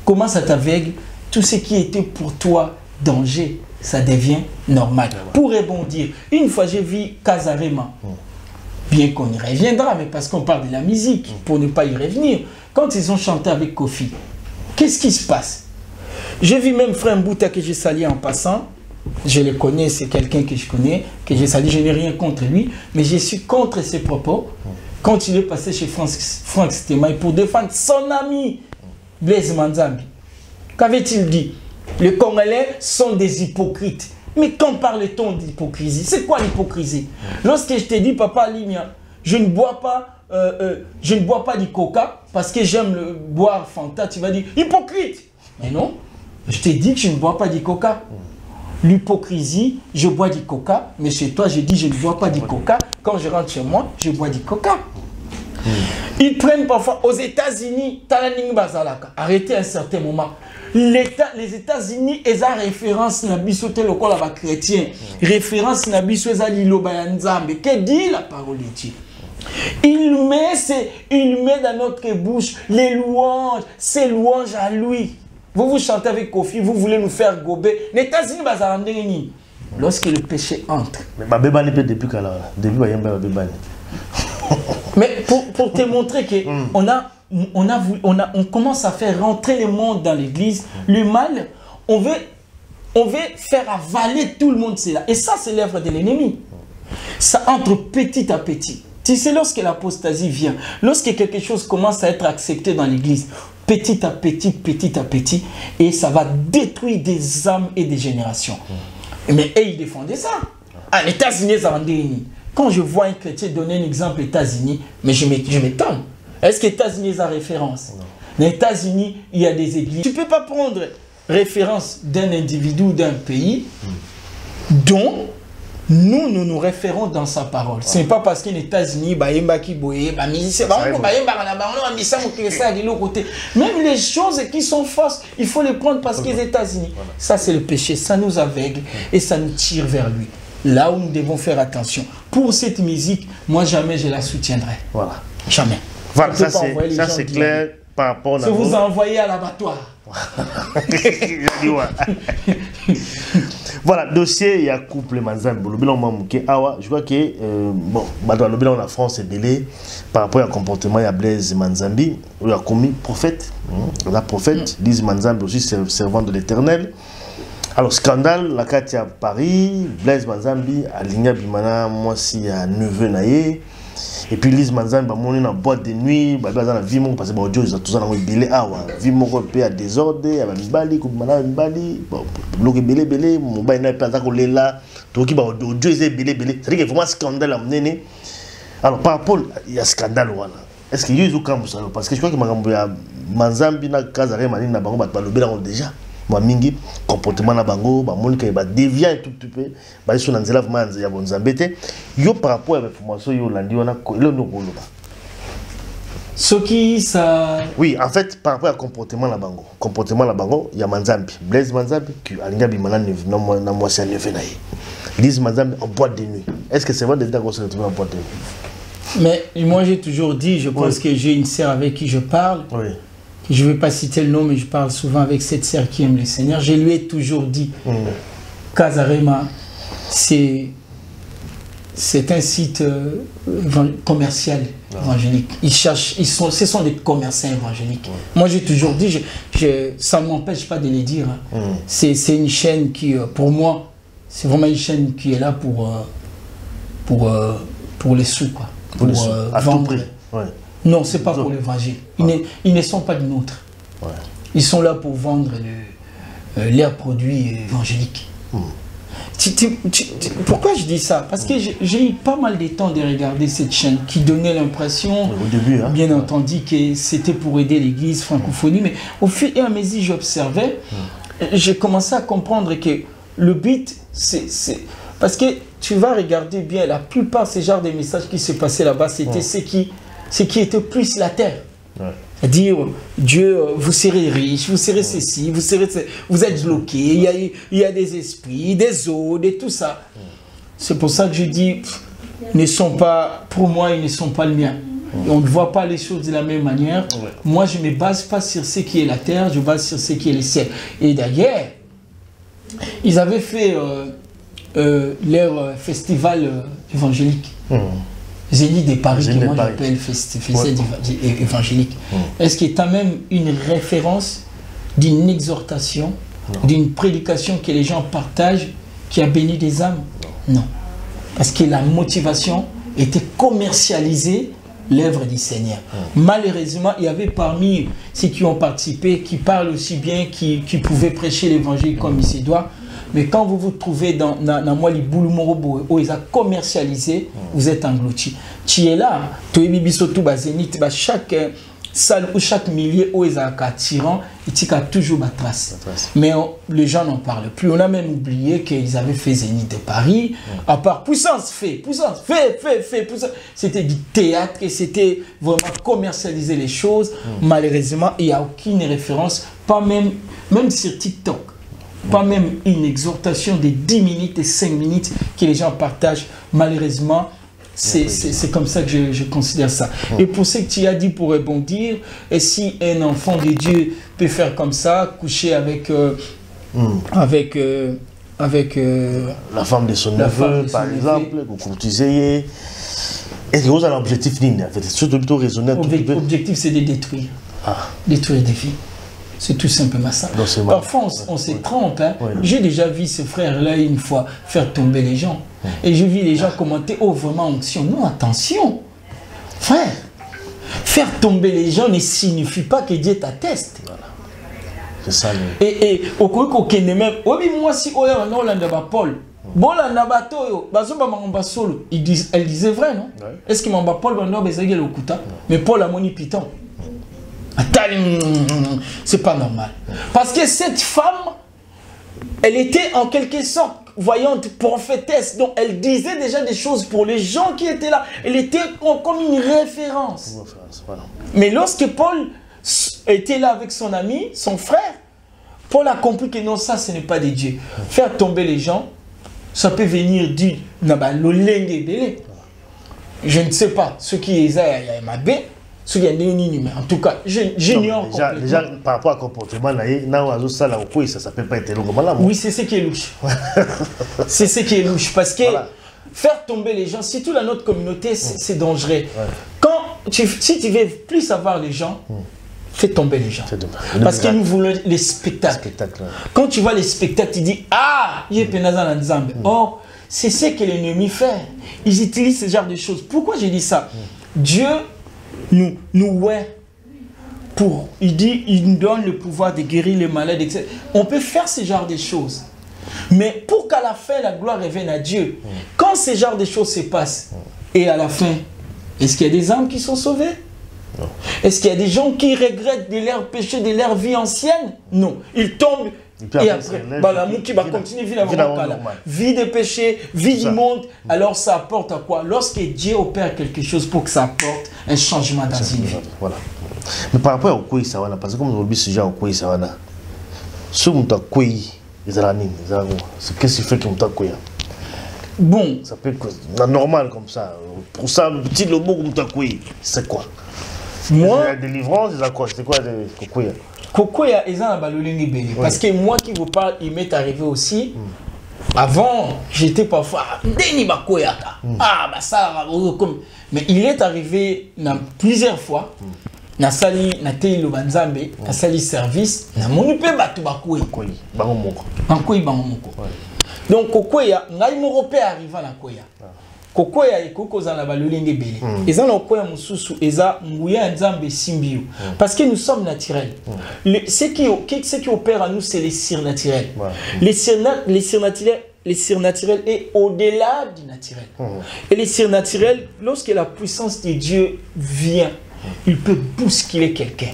Comment ça t'aveugle? Tout ce qui était pour toi danger, ça devient normal. Pour rebondir, une fois j'ai vu Casarema, bien qu'on y reviendra, mais parce qu'on parle de la musique, pour ne pas y revenir, quand ils ont chanté avec Kofi, qu'est-ce qui se passe? J'ai vu même Frère Mbouta que j'ai sali en passant, je le connais, c'est quelqu'un que je connais, que j'ai sali, je n'ai rien contre lui, mais je suis contre ses propos. Quand il est passé chez Franck Stémaï pour défendre son ami Blaise Manzambi, qu'avait-il dit? Les Congolais sont des hypocrites. Mais quand parle-t-on d'hypocrisie? C'est quoi l'hypocrisie? Lorsque je te dis, papa Alimia, je ne bois pas du coca parce que j'aime le boire Fanta, tu vas dire hypocrite. Mais non, je te dis que je ne bois pas du coca. L'hypocrisie, je bois du coca, mais chez toi, je dis je ne bois pas du coca. Quand je rentre chez moi, je bois du coca. Ils prennent parfois aux États-Unis, arrêtez un certain moment. Les États-Unis, ils ont référence à la chrétien, référence à Nzambe. Que dit la parole de Dieu? Il met dans notre bouche les louanges, ces louanges à lui. Vous chantez avec Kofi, vous voulez nous faire gober. Les États-Unis, lorsque le péché entre. Mais pour te montrer que on commence à faire rentrer le monde dans l'église, le mal, on veut faire avaler tout le monde, c'est là. Et ça, c'est l'œuvre de l'ennemi. Ça entre petit à petit. Tu sais, lorsque l'apostasie vient, lorsque quelque chose commence à être accepté dans l'église, petit à petit, et ça va détruire des âmes et des générations. Mais ils défendaient ça. Ah, les États-Unis, ça rendait. Quand je vois un chrétien donner un exemple aux États-Unis, mais je m'étonne. Est-ce que les États-Unis ont référence? Les États-Unis, il y a des églises. Tu ne peux pas prendre référence d'un individu ou d'un pays dont nous référons dans sa parole. Ce n'est pas parce que les États-Unis, même les choses qui sont fausses, il faut les prendre parce que les États-Unis. Ça, c'est le péché. Ça nous aveugle et ça nous tire vers lui. Là où nous devons faire attention. Pour cette musique, moi, jamais je la soutiendrai. Voilà. Jamais. Voilà, ça c'est clair par rapport à... Je vous envoyer à l'abattoir. Voilà, dossier, il y a couple Manzambi. Je crois que, bon, dans la France, c'est belé par rapport au comportement, il y a Blaise Manzambi, il a commis prophète, la prophète, Lise Manzambi aussi, servant de l'Éternel. Alors, scandale, la carte à Paris, Blaise Manzambi, à Ligna Bimana, moi aussi, à Neveu Naye. Et puis Lise Manzambi, on est dans boîte de nuit, parce que bon, Dieu, ils ont tous un belé, Vimo peu à désordre, à Mbali, Koubimana, Mbali, bloqué belé, mon bain n'a pas d'accordé là, tout qui va Dieu, ils est belé. C'est-à-dire qu'il y a vraiment un scandale à mener. Alors, par rapport, il y a un scandale, est-ce qu'il y a eu un scandale? Parce que je crois que Manzambi, na Casarema, na Bango, déjà. Moi mingi comportement na bango ba monika ba déviant tout petit peu ba sur nanzela vraiment ya bonzambete yo par rapport à l'information yo landi wana le no koloba ce qui ça oui en fait par rapport à comportement na bango ya Manzambi Blaise Manzambi qui alinga bimana na mwasi ya neve na ye Lise Manzambi en boîte de nuit. Est-ce que c'est vrai d'être qu'on se retrouve en boîte de nuit? Mais moi j'ai toujours dit, je pense que j'ai une sœur avec qui je parle. Oui. Je ne vais pas citer le nom, mais je parle souvent avec cette sœur qui aime le Seigneur. Je lui ai toujours dit, Casarema, c'est un site commercial évangélique. Ce sont des commerçants évangéliques. Moi, j'ai toujours dit, ça ne m'empêche pas de les dire. C'est une chaîne qui, pour moi, c'est vraiment une chaîne qui est là pour les sous, quoi. Pour vendre. Non, ce n'est pas pour l'évangile. Ils ne sont pas des nôtres. Ils sont là pour vendre leurs produits évangéliques. Pourquoi je dis ça? Parce que j'ai eu pas mal de temps de regarder cette chaîne qui donnait l'impression, bien entendu, que c'était pour aider l'église francophonie. Mais au fur et à mesure que j'observais, j'ai commencé à comprendre que le but, c'est... Parce que tu vas regarder bien, la plupart de ces genres de messages qui se passaient là-bas, c'était ce qui était plus la terre. C'est-à-dire, Dieu, vous serez riche, vous serez ceci, vous êtes bloqué, il y a des esprits, des eaux, et tout ça. C'est pour ça que je dis, pour moi, ils ne sont pas le mien. On ne voit pas les choses de la même manière. Moi, je ne me base pas sur ce qui est la terre, je me base sur ce qui est le ciel. Et d'ailleurs, ils avaient fait leur festival évangélique. Zénith de Paris, que moi j'appelle festival évangélique. Est-ce qu'il y a même une référence d'une exhortation, d'une prédication que les gens partagent qui a béni des âmes? Non. Parce que la motivation était commercialisée l'œuvre du Seigneur. Malheureusement, il y avait parmi ceux qui ont participé, qui parlent aussi bien, qui pouvaient prêcher l'évangile comme il se doit. Mais quand vous vous trouvez dans moi les boulou morobo où ils ont commercialisé, vous êtes englouti. Tu es là, tu es bibiso tout bazénite, chaque salle ou chaque millier où ils ont attirant, il y a toujours ma trace. Mais les gens n'en parlent plus. On a même oublié qu'ils avaient fait Zénith de Paris. À part puissance, puissance. C'était du théâtre et c'était vraiment commercialiser les choses. Malheureusement, il n'y a aucune référence, pas même sur TikTok. Pas même une exhortation de 10 minutes et 5 minutes que les gens partagent. Malheureusement, c'est comme ça que je considère ça. Et pour ce que tu as dit pour rebondir, et si un enfant de Dieu peut faire comme ça, coucher avec la femme de son neveu, par exemple, pour courtiser. Est-ce que vous avez un objectif en fait? C'est plutôt raisonnable. L'objectif, c'est de détruire. Détruire des vies. C'est tout simplement ça. Parfois, on se trompe. Hein. Ouais, j'ai déjà vu ce frère-là une fois faire tomber les gens. Et j'ai vu les gens commenter, oh vraiment onction. Non, attention. Frère, faire tomber les gens ne signifie pas que Dieu t'atteste. Voilà. C'est ça. Et au coup, même, oui, moi, si on a Paul, elle disait vrai, non? Est-ce que mon Paul va le Okuta? Mais Paul a moni piton. C'est pas normal. Parce que cette femme, elle était en quelque sorte voyante, prophétesse. Donc elle disait déjà des choses pour les gens qui étaient là. Elle était comme une référence. Mais lorsque Paul était là avec son ami, son frère, Paul a compris que non, ça ce n'est pas de Dieu. Faire tomber les gens, ça peut venir du Nabalolengue. Je ne sais pas ce qui est Mabé. En tout cas, j'ignore complètement. Déjà, par rapport au comportement, ça s'appelle pas être long. Oui, c'est ce qui est louche. C'est ce qui est louche. Parce que faire tomber les gens, surtout dans notre communauté, c'est dangereux. Si tu veux plus savoir les gens, fais tomber les gens. Parce que nous voulons les spectacles. Quand tu vois les spectacles, tu dis, ah, il y a Penazan Nzambe. Or, c'est ce que l'ennemi fait. Ils utilisent ce genre de choses. Pourquoi j'ai dit ça? Dieu il nous donne le pouvoir de guérir les malades, etc. On peut faire ce genre de choses. Mais pour qu'à la fin, la gloire revienne à Dieu, quand ce genre de choses se passent, et à la fin, est-ce qu'il y a des âmes qui sont sauvées? Non. Est-ce qu'il y a des gens qui regrettent de leurs péchés, de leur vie ancienne? Non. Ils tombent. Et après, l'amour qui va continuer vie de péché, vie du monde. Alors ça apporte à quoi? Lorsque Dieu opère quelque chose pour que ça apporte un changement dans une vie. Voilà. Mais par rapport au Kouy Sawana, parce que comme on dit ce genre au Kouy Sawana, ce que tu as Kouy, qu'est-ce qui fait que tu as Kouy? Bon. Ça peut être normal comme ça. Pour ça, le petit lobo comme tu as Kouy, c'est quoi? Moi. La délivrance, c'est quoi? C'est quoi le Kouy? Kokoya est un balolini béni. Parce que moi qui vous parle, il m'est arrivé aussi. Avant, j'étais parfois Deni Bakoyaka. Ah, bah ça, comme. Mais il est arrivé plusieurs fois. Na sali na tei lo banzambe, na sali service, na moni pe batu bakoy. Bankoy bangomoko. Donc kokoya ngai moko pe arriva na koya. Kokoya ekoko za na balolenge belé. Eza na koya mususu eza nguya nzambe simbio. Parce que nous sommes naturels. Ce qui opère à nous, c'est les surnaturels. Les surnaturels est au-delà du naturel. Et les surnaturels, lorsque la puissance de Dieu vient, il peut bousculer quelqu'un.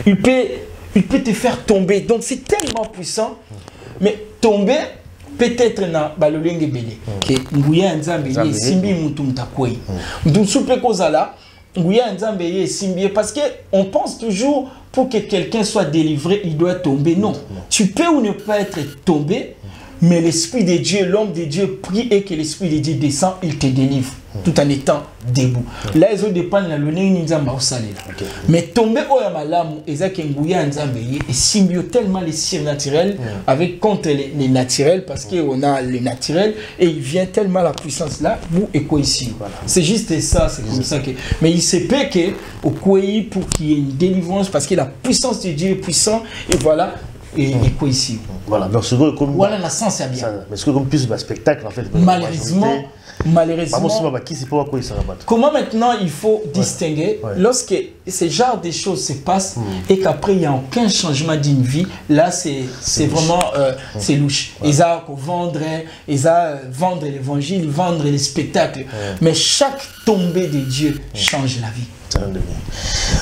Il peut te faire tomber. Donc c'est tellement puissant. Mais tomber, peut-être na balolenge belé. Que nguya nzambe ye simbi mutu mutakwei. Donc soupe kozala nguya nzambe ye simbi parce que on pense toujours pour que quelqu'un soit délivré, il doit tomber. Non. Tu peux ou ne pas être tombé, Mais l'Esprit de Dieu, l'homme de Dieu prie et que l'Esprit de Dieu descend, il te délivre tout en étant debout. Là, ils ont dépendent de la lune, ils ont mais tomber au Yamalamu, ils ont et symbio tellement les surnaturels avec contre les naturels parce qu'on a les naturels et il vient tellement la puissance là, vous et quoi ici. C'est juste ça, c'est comme ça que. Mais il se peut que au Kouéi pour qu'il y ait une délivrance parce que la puissance de Dieu est puissante et voilà. Et quoi ici. Voilà, donc ce comme. Voilà, la sens c'est bien. Mais ce que comme plus de spectacle en fait. Malheureusement. Comment maintenant il faut distinguer lorsque ce genre de choses se passent et qu'après il n'y a aucun changement d'une vie, là c'est vraiment c'est louche. Ils ont vendre l'évangile, vendre les spectacles. Mais chaque tombée de Dieu change la vie.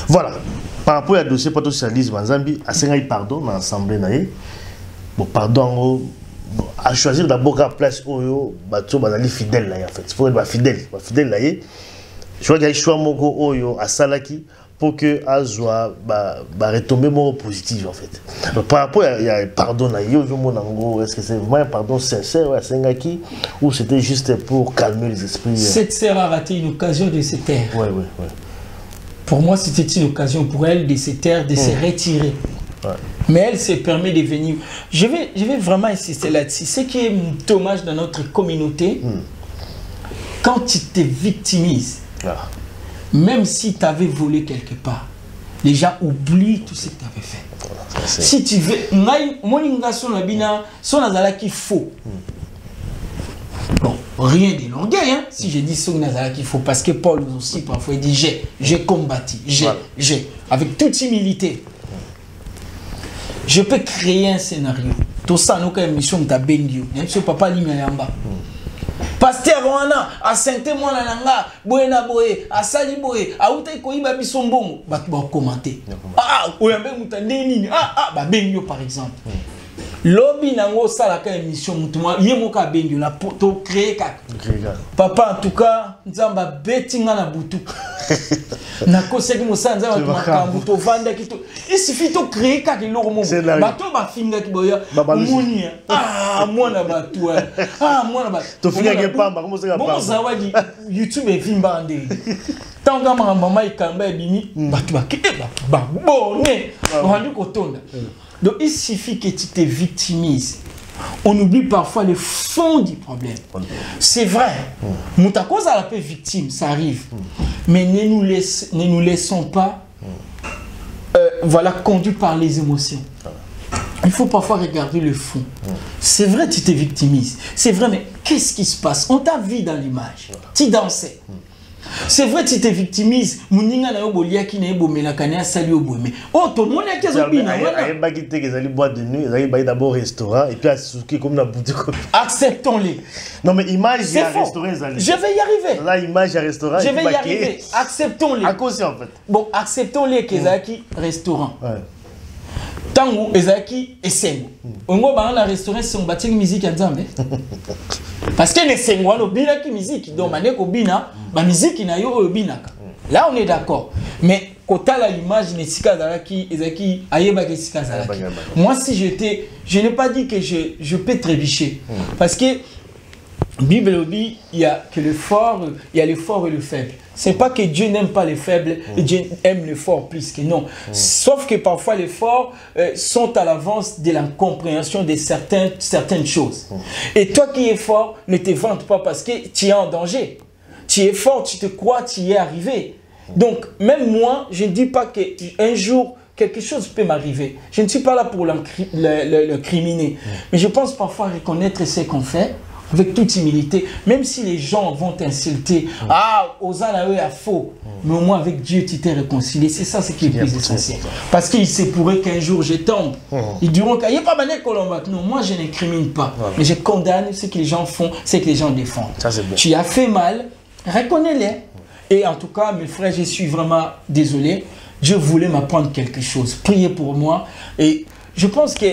Voilà. Par rapport au dossier pour socialisme en Zambie, à pardon dans l'Assemblée, bon pardon. À choisir d'abord la place où bateau bazali fidèle là en fait. Il faut être fidèle là. Je vois qu'il y a choix moko oyo à Salaki pour que azwa retomber mon positif en fait. Donc par rapport il y a pardon là yo monango est-ce que c'est vraiment un pardon sincère à Sengaki ou c'était juste pour calmer les esprits? Cette sœur a raté une occasion de se taire. Ouais. Pour moi c'était une occasion pour elle de se taire, de se retirer. Mais elle se permet de venir. Je vais vraiment insister là-dessus. Ce qui est dommage dans notre communauté, quand tu te victimises, même si tu avais volé quelque part, les gens oublient tout ce que tu avais fait. Si tu veux, qui faut. Bon, rien de l'orgueil, hein, si je dis son qu'il faut, parce que Paul aussi parfois il dit j'ai combattu, j'ai, avec toute humilité. Je peux créer un scénario. Tout ça, nous avons une mission de Bengio. Monsieur Papa Limayamba. Pasteur Wana, à Saint-Témoin Nanga, Boena Boé, à Sali Boé, à Outai Koiba Bissombon, bah tu vas commenter. Ah, Oyambe Moutandeni, bah Bengio par exemple. Lobby nango salaka émission mutuma yemoka Bengio la to créer kaka. Papa en tout cas, nzamba betinga na butu. Na koseki mosanza makambu to vanda kito. Il suffit de créer kaka loko mo. Bato ba finga kiboya. Muni. Ah mwana batu. Ah mwana batu. To finga ke pamba comment ça pamba. Bon zawadi YouTube e vimba ande. Tanga mama ikamba ebimi batu ba ba bonne. Rendu kotonda. Donc il suffit que tu te victimises. On oublie parfois le fond du problème. C'est vrai. Moutakosa a la paix victime, ça arrive. Mais ne nous laissons pas voilà, conduits par les émotions. Il faut parfois regarder le fond. C'est vrai, tu te victimises. C'est vrai, mais qu'est-ce qui se passe? On t'a vu dans l'image. Tu dansais. C'est vrai, tu te victimises. Mouninga na yobolia ki na yobomela kanya sali obome. Oh, tout le monde est kezobina. Aïe bagité que zali boîte de nuit, zali baï d'abord restaurant et puis à souki comme na boutique. Acceptons-les. Non mais image il y a restaurant zali. Je vais y arriver. Là image il y a restaurant. Je vais y arriver. Acceptons-les. À cause en fait. Bon, acceptons-les que zaki restaurant. Ouais. Tango ezaki esengo. Ongo ba na restaurant son bati musique ya Nzambe. Parce que les sengwa no bina ki musique donc mané ko bina ba musique na yo o binaka. Là on est d'accord. Mais kota la image ne sika zalaki ezaki ayeba ke sika zalaki. Moi si je n'ai pas dit que je peux trébucher parce que Bible dit il y a que le fort, il y a le fort et le faible. C'est pas que Dieu n'aime pas les faibles, Dieu aime le fort plus que non. Sauf que parfois les forts sont à l'avance de la compréhension de certaines choses. Et toi qui es fort, ne te vante pas parce que tu es en danger. Tu es fort, tu te crois, tu y es arrivé. Donc même moi, je ne dis pas qu'un jour quelque chose peut m'arriver. Je ne suis pas là pour le criminer. Mais je pense parfois reconnaître ce qu'on fait. Avec toute humilité, même si les gens vont t'insulter, ah, Osana est faux, mais au moins avec Dieu tu t'es réconcilié. C'est ça ce qui est plus essentiel. Parce qu'il se pourrait qu'un jour je tombe. Ils diront qu'il n'y a pas de Colombac. Non, moi je n'incrimine pas, mais je condamne ce que les gens font, ce que les gens défendent. Ça, tu as fait mal, reconnais-les. Et en tout cas, mes frères, je suis vraiment désolé. Dieu voulait m'apprendre quelque chose. Priez pour moi. Et je pense que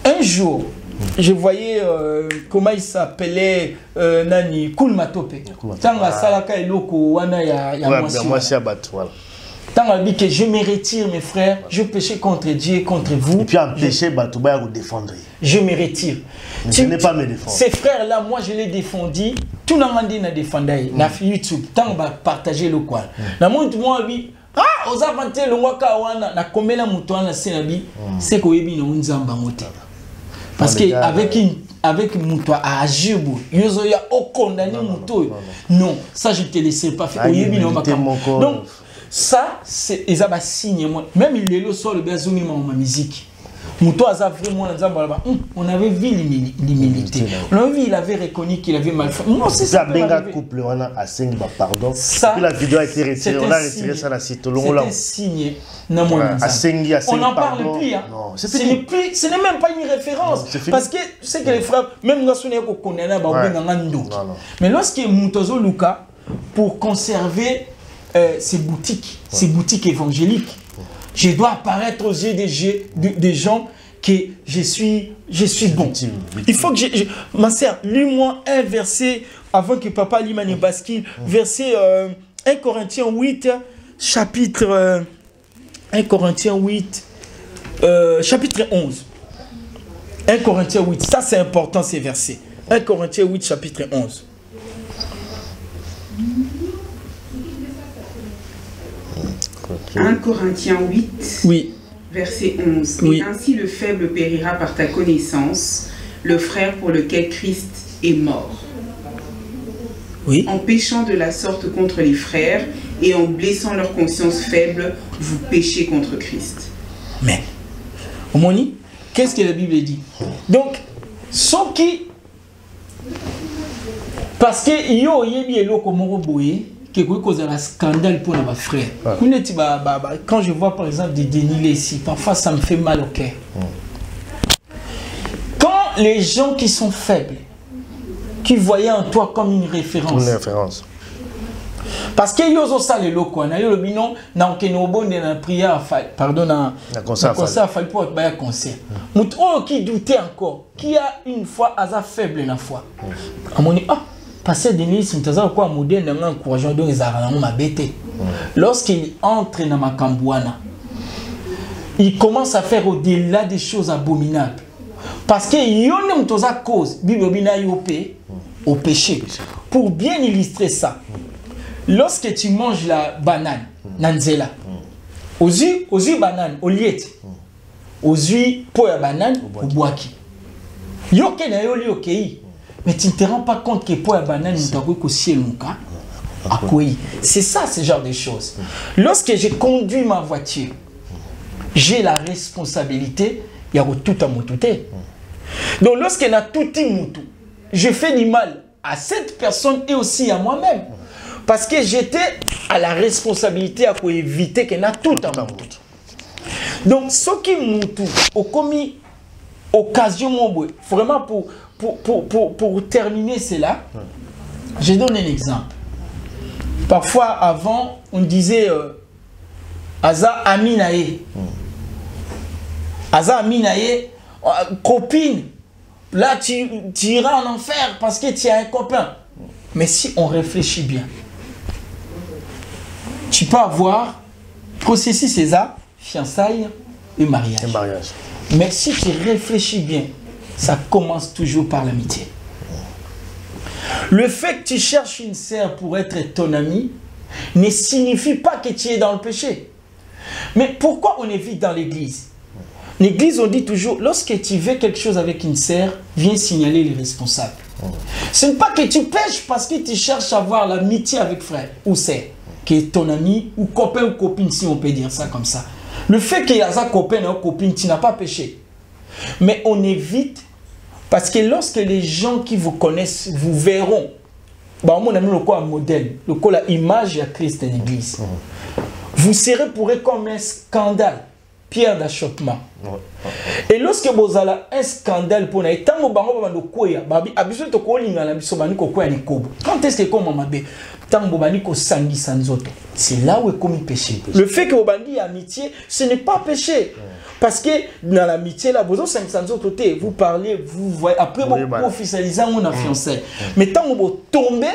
un jour, je voyais comment il s'appelait Nani Kulmatope. Tanga salaka eloko wana ya mwasi. Tant que je me retire, mes frères, je péchais contre Dieu et contre vous. Et puis en péché, tu vas vous défendre. Je me retire. Je n'ai pas me défendre. Ces frères-là, moi je les défendis. Tout le monde a défendu. Na YouTube, tant que partager le quoi. Na monde moi oui. Ah, aux avantés le waka wana na komela muto na senabi, c'est ko yebi na unzamba mote. Parce que avec muto a agir bo, yozo ya o condamner muto. Non, ça je te laisserai pas faire. Donc ça c'est ezaba signe moi. Même il est le sol bien zoni ma musique. Muto a vraiment on avait vu l'humilité. On avait vu, il avait reconnu qu'il avait mal fait. Moi, c'est ça. Couple, on a assigné pardon. Ça, la vidéo a été retirée. On a retiré ça la site. C'était signé. On n'en parle plus. Hein. Ce n'est même pas une référence. Non, parce que c'est que les frères, même nous sommes connaît là, mais lorsque Mutozo Luka, pour conserver ses boutiques évangéliques, je dois apparaître aux yeux des gens que je suis bon. Il faut que ma sœur, lis-moi un verset avant que papa lit Mani Basquille. Verset 1 Corinthiens 8, chapitre 1 Corinthiens 8, chapitre 11. 1 Corinthiens 8, ça c'est important ces versets. 1 Corinthiens 8, chapitre 11. Okay. 1 Corinthiens 8, oui. Verset 11. Oui. Et ainsi le faible périra par ta connaissance, le frère pour lequel Christ est mort. Oui. En péchant de la sorte contre les frères et en blessant leur conscience faible, vous péchez contre Christ. Mais, Omoni, qu'est-ce que la Bible dit? Donc, ceux qui... Parce que yo yebi elo komoro boye, que cause un scandale pour nos frères. Quand je vois par exemple des dénilés ici, parfois ça me fait mal au cœur. Quand les gens qui sont faibles, qui voyaient en toi comme une référence. Une référence. Parce que yozo ça les locaux, na yo le binon na okenobo na prière pardon na concert fallait pour ba concert. Muto qui doutait encore, qui a une foi asa faible na foi. Amoni passer des nuits, c'est quoi modèle n'a encourageant donc les arabes m'a bêté. Lorsqu'il entre dans ma cambouana, il commence à faire au-delà des choses abominables. Parce que yon tous à cause Bible bina au péché. Pour bien illustrer ça, lorsque tu manges la banane, nanzela, aux yeux banane, au liet, aux yeux pour la banane, au boaki. Yoke na yoli okei. Mais tu ne te rends pas compte que pour la banane, c'est ça, ce genre de choses. Lorsque j'ai conduit ma voiture, j'ai la responsabilité, il y a tout à mon tout. Donc lorsqu'il y a tout moutou, je fais du mal à cette personne et aussi à moi-même. Parce que j'étais à la responsabilité à éviter qu'il y ait tout à mon tout. Donc ce qui moutou, au commis occasion, vraiment pour terminer cela, je donne un exemple. Parfois, avant, on disait Aza Aminaye. Aza Aminaye, copine, là tu iras en enfer parce que tu as un copain. Mais si on réfléchit bien, tu peux avoir processus César, fiançailles et mariage. Mais si tu réfléchis bien, ça commence toujours par l'amitié. Le fait que tu cherches une sœur pour être ton ami ne signifie pas que tu es dans le péché. Mais pourquoi on évite dans l'église? L'église, on dit toujours, lorsque tu veux quelque chose avec une sœur, viens signaler les responsables. Ce n'est pas que tu pêches parce que tu cherches à avoir l'amitié avec frère ou sœur, qui est ton ami ou copain ou copine, si on peut dire ça comme ça. Le fait qu'il y a un copain ou copine, tu n'as pas péché. Mais on évite, parce que lorsque les gens qui vous connaissent vous verront, bah, on a mis le quoi modèle, le quoi la image à Christ en église. Vous serez pour eux comme un scandale, pierre d'achoppement. Et lorsque vous avez un scandale pour nous, quand est-ce que comme c'est là où est commis péché. Le fait que vous avez amitié, ce n'est pas péché. Parce que dans l'amitié, là, vous avez vous parlez, vous voyez, après vous officialisez mon fiancé. Mais tant que vous tombez,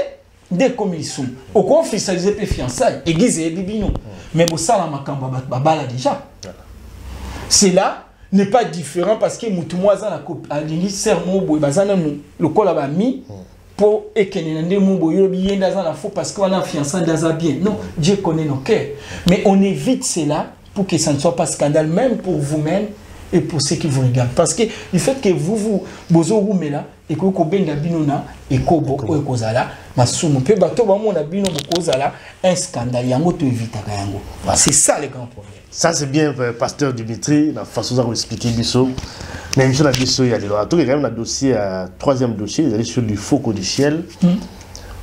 dès comme ils sont. Au quoi officialiser les fiançailles, église et bibino. Mais au salam makamba babala déjà. C'est là n'est pas différent parce que mutumoza na a lini sermo boy bazana le kola ba mi pour ekenende mu boyo biyenda za na faux parce qu'on a fiançailles dans bien. Non, Dieu connaît nos cœurs. Mais on évite cela pour que ça ne soit pas scandale même pour vous-même et pour ceux qui vous regardent. Parce que le fait que vous bozorume là et que vous benga binona et que vous kozala masumu pe bato ba mona bino bokozala un scandale yango to éviter yango. C'est ça le grand problème. Ça c'est bien pasteur Dimitri la façon dont vous expliquez biso. Mais monsieur la biso il y a des lois. Tout quand même un dossier troisième dossier, il est sur du faux codiciel.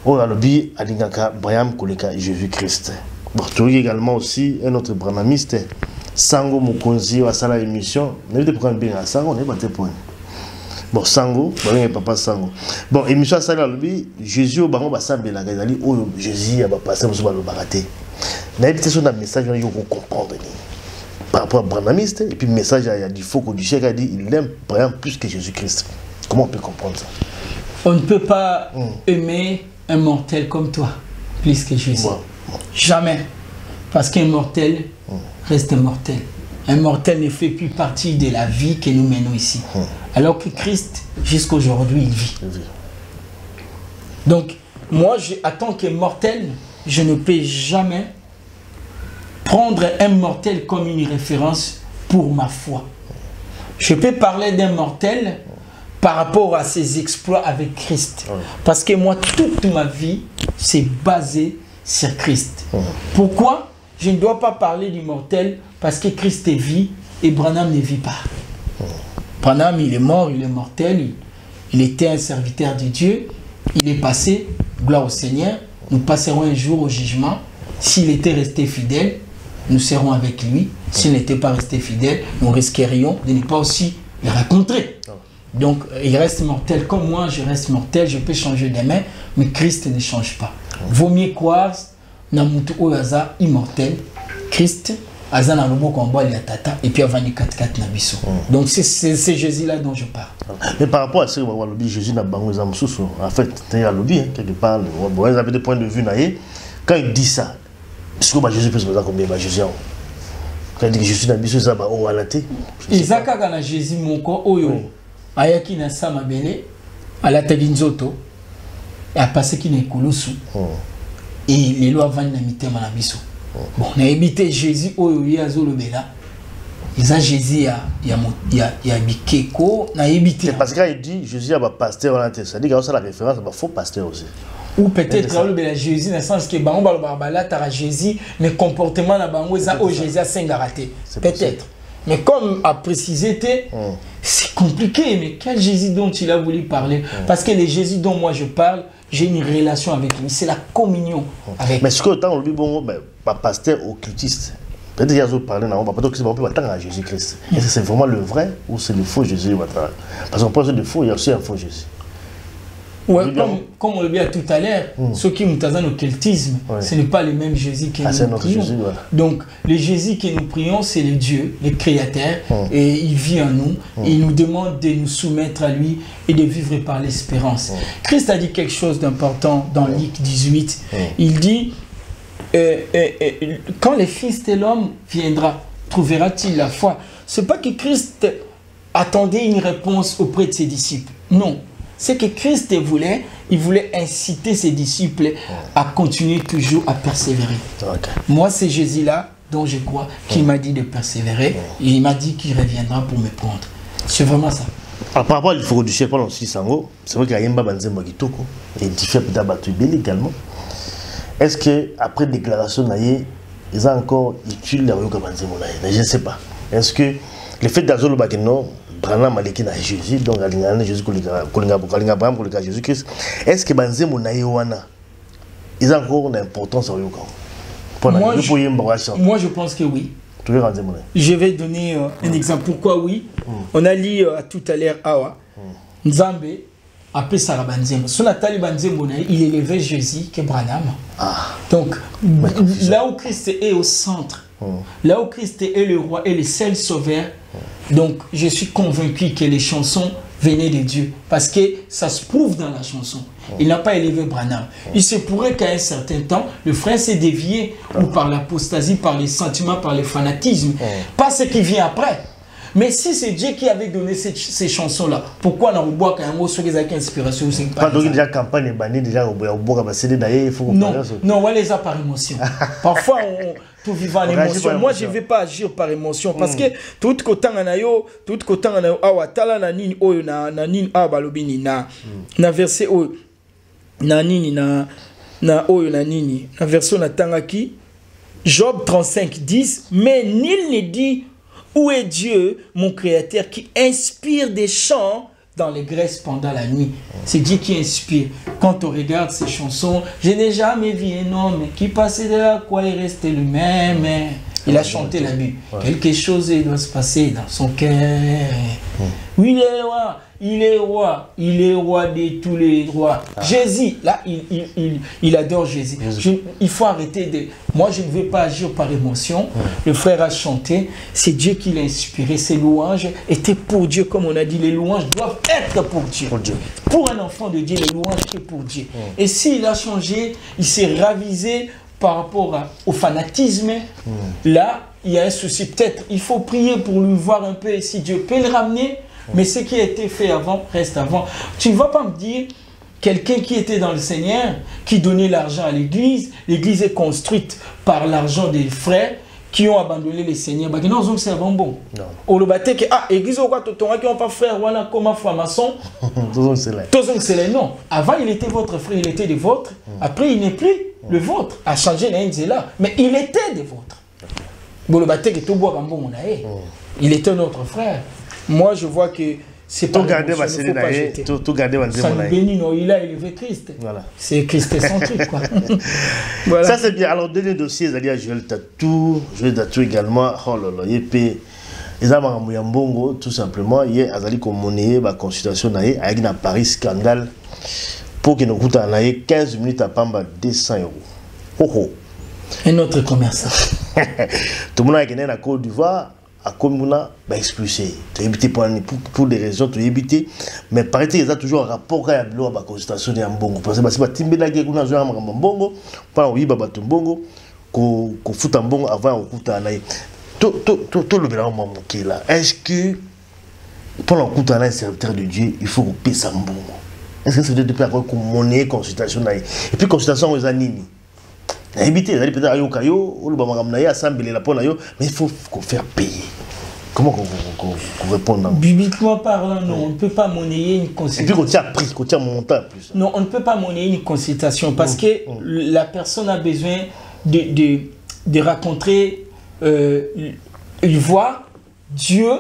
On a le bi alingaka Braham Koleka Jésus-Christ. Bon, tu as également aussi un autre branamiste Sango Mukonzi à la émission. Vous avez pourquoi bien à Sango, on est battu point. Bon, Sango, papa Sango. Bon, émission à la lobby, Jésus au baron Bassambe la Gazali, où Jésus a passé au le baraté. Mais il y a un message que vous comprendre par rapport à branamiste, et puis le message il y a du faux que du chef a dit il aime Braham plus que Jésus-Christ. Comment on peut comprendre ça? On ne peut pas aimer un mortel comme toi plus que Jésus. Jamais. Parce qu'un mortel reste mortel. Un mortel ne fait plus partie de la vie que nous menons ici. Alors que Christ, jusqu'à aujourd'hui, il vit. Donc, moi, en tant que mortel, je ne peux jamais prendre un mortel comme une référence pour ma foi. Je peux parler d'un mortel par rapport à ses exploits avec Christ. Parce que moi, toute ma vie, c'est basé sur Christ. Pourquoi je ne dois pas parler du mortel? Parce que Christ vit et Branham ne vit pas. Branham, il est mort, il est mortel, il était un serviteur de Dieu, il est passé, gloire au Seigneur, nous passerons un jour au jugement. S'il était resté fidèle, nous serons avec lui. S'il n'était pas resté fidèle, nous risquerions de ne pas aussi le rencontrer. Donc, il reste mortel comme moi, je reste mortel, je peux changer de main, mais Christ ne change pas. Vaut mieux croire Namutu Oyaza immortel, Christ, Azana Lobo Kombo Tata, et puis avant 4-4 Nabiso. Donc, c'est Jésus-là dont je parle. Mais par rapport à ce que Jésus n'a pas en fait, il y a lobby, quelque part, vous avez des points de vue, quand il dit ça, est-ce que Jésus peut se faire combien Jésus quand il dit que Jésus n'a pas besoin de ça, on va l'atter. Isaac a Jésus, mon corps, Oyo. Ayaki na sama bele ala taginzoto a passé qui n'est kulusu et les lois vont na mitema na biso bon na évité Jésus oyo yazolo bela isa Jésus ya bikeko na évité parce qu'il dit Jésus a pasteur on a ça dit que ça la référence à faux pasteur aussi ou peut-être là le Jésus dans le sens que bango balobala tara Jésus mais comportement na bango za o Jésus a singaraté peut-être. Mais comme a précisé, c'est compliqué. Mais quel Jésus dont il a voulu parler? Parce que le Jésus dont moi je parle, j'ai une relation avec lui. C'est la communion avec lui. Mais ce que autant on lui bon, pas pasteur occultiste. Peut-être qu'il y a d'autres parler, non, pas que c'est pas tant à Jésus-Christ. Est-ce que c'est vraiment le vrai ou c'est le faux Jésus? Parce qu'on pense de faux, il y a aussi un faux Jésus. Ouais, comme on le dit tout à l'heure, ceux qui nous dans l'occultisme, ce n'est pas le même Jésus que nous prions. Jésus, voilà. Donc, le Jésus que nous prions, c'est le Dieu, le Créateur, et il vit en nous. Il nous demande de nous soumettre à lui et de vivre par l'espérance. Christ a dit quelque chose d'important dans Luc 18. Il dit, quand le Fils de l'homme viendra, trouvera-t-il la foi? Ce n'est pas que Christ attendait une réponse auprès de ses disciples. Non. C'est que Christ voulait, il voulait inciter ses disciples à continuer toujours à persévérer. Moi, c'est Jésus-là dont je crois qui m'a dit de persévérer. Et il m'a dit qu'il reviendra pour me prendre. C'est vraiment ça. Alors, par rapport à l'Ifoko du chef, c'est vrai qu'il y a un Banzé Mogitoko et différents Batuibeli également. Est-ce qu'après déclaration, ils ont encore utilisé la Royoka Banzé Monaye? Je ne sais pas. Est-ce que le fait d'Azolo Bakeno, Branham Maleki na Jésus, donc Jésus Jésus-Christ, est-ce que Banzé Monaye wana, ils ont encore une importance au Yoka? Moi, je pense que oui. Je vais donner un exemple. Pourquoi oui? On a lu tout à l'heure Awa, Nzambe, après Sarah Banzemo. Son Nathalie Banzemo, il élevait Jésus que Branham. Donc, là où Christ est au centre, là où Christ est le roi et le seul sauveur, donc je suis convaincu que les chansons venait de Dieu. Parce que ça se prouve dans la chanson. Il n'a pas élevé Branham. Il se pourrait qu'à un certain temps, le frère s'est dévié ou par l'apostasie, par les sentiments, par le fanatisme. Pas ce qui vient après. Mais si c'est Dieu qui avait donné ces chansons-là, pourquoi on a boit quand même sur les inspirations? Pas donc déjà campagne bannie déjà au bois bah c'est d'ailleurs il faut non non on les a par émotion. Parfois on tout vivant en émotion. Moi je vais pas agir par émotion parce que tout côté anayo awatala na nini oyo na nini abalobini na verset oyo na nini na oyo na nini na version na tangaki Job 35:10 mais nul ne dit où est Dieu, mon créateur, qui inspire des chants dans les graisses pendant la nuit. C'est Dieu qui inspire. Quand on regarde ces chansons, je n'ai jamais vu un homme qui passait de là, quoi, il restait le même. Il a chanté la nuit. Quelque chose doit se passer dans son cœur. Oui, il est roi. Il est roi, il est roi de tous les rois. Jésus, là, il adore Jésus. Il faut arrêter de... Moi, je ne veux pas agir par émotion. Le frère a chanté, c'est Dieu qui l'a inspiré. Ces louanges étaient pour Dieu, comme on a dit. Les louanges doivent être pour Dieu. Pour un enfant de Dieu, les louanges sont pour Dieu. Et s'il a changé, il s'est ravisé par rapport au fanatisme, là, il y a un souci. Peut-être, il faut prier pour lui voir un peu si Dieu peut le ramener. Mais ce qui a été fait avant, reste avant. Tu ne vas pas me dire, quelqu'un qui était dans le Seigneur, qui donnait l'argent à l'église, l'église est construite par l'argent des frères qui ont abandonné le Seigneur. Non, c'est bon. Non. Au Lobaté, l'église, qui n'ont pas frère, voilà, comment franc-maçon. Non. Avant, il était votre frère, il était des vôtres. Après, il n'est plus le vôtre. A changé, là. Mais il était des vôtres. Il était notre frère. Moi, je vois que c'est pas garder ma série d'ailleurs, tout garder ma il a élevé Christ. Voilà. C'est Christ centrique quoi. Voilà. Ça c'est bien. Alors dernier dossier, c'est-à-dire Joël Tatou également. Oh là là, yépé. Ils ont Mbongo tout simplement. Hier, Azali comme monnaie, ma consultation naïe avec na Paris scandale pour que nous coûte naïe 15 minutes à Pamba 200 €. Oh oh. Un autre commerçant. Tout le monde a gagné la Côte d'Ivoire. À Komuna, expulsé. Tu as évité pour des raisons, tu as évité. Mais paraît-il qu'il y a toujours un rapport avec la consultation de Mbongo. Parce que si tu as dit que tu as Mbongo, pas oui, Mbongo, qu'on fout un Mbongo avant qu'on fout un aïe. Tout le bilan est là. Est-ce que pendant qu'on fout un serviteur de Dieu, il faut qu'on paye ça Mbongo? Est-ce que ça veut dire qu'on monnaie consultation et puis consultation aux animi? Éviter, peut-être à Yokayo, ou le Bamagamnaïa, Sambélé la Ponayo, mais il faut faire payer. Comment qu'on répond? Bibliquement parlant, non, on ne peut pas monnayer une consultation. Et puis qu'on tient prix, qu'on tient montant en plus. Non, on ne peut pas monnayer une consultation parce que la personne a besoin de rencontrer, il voit Dieu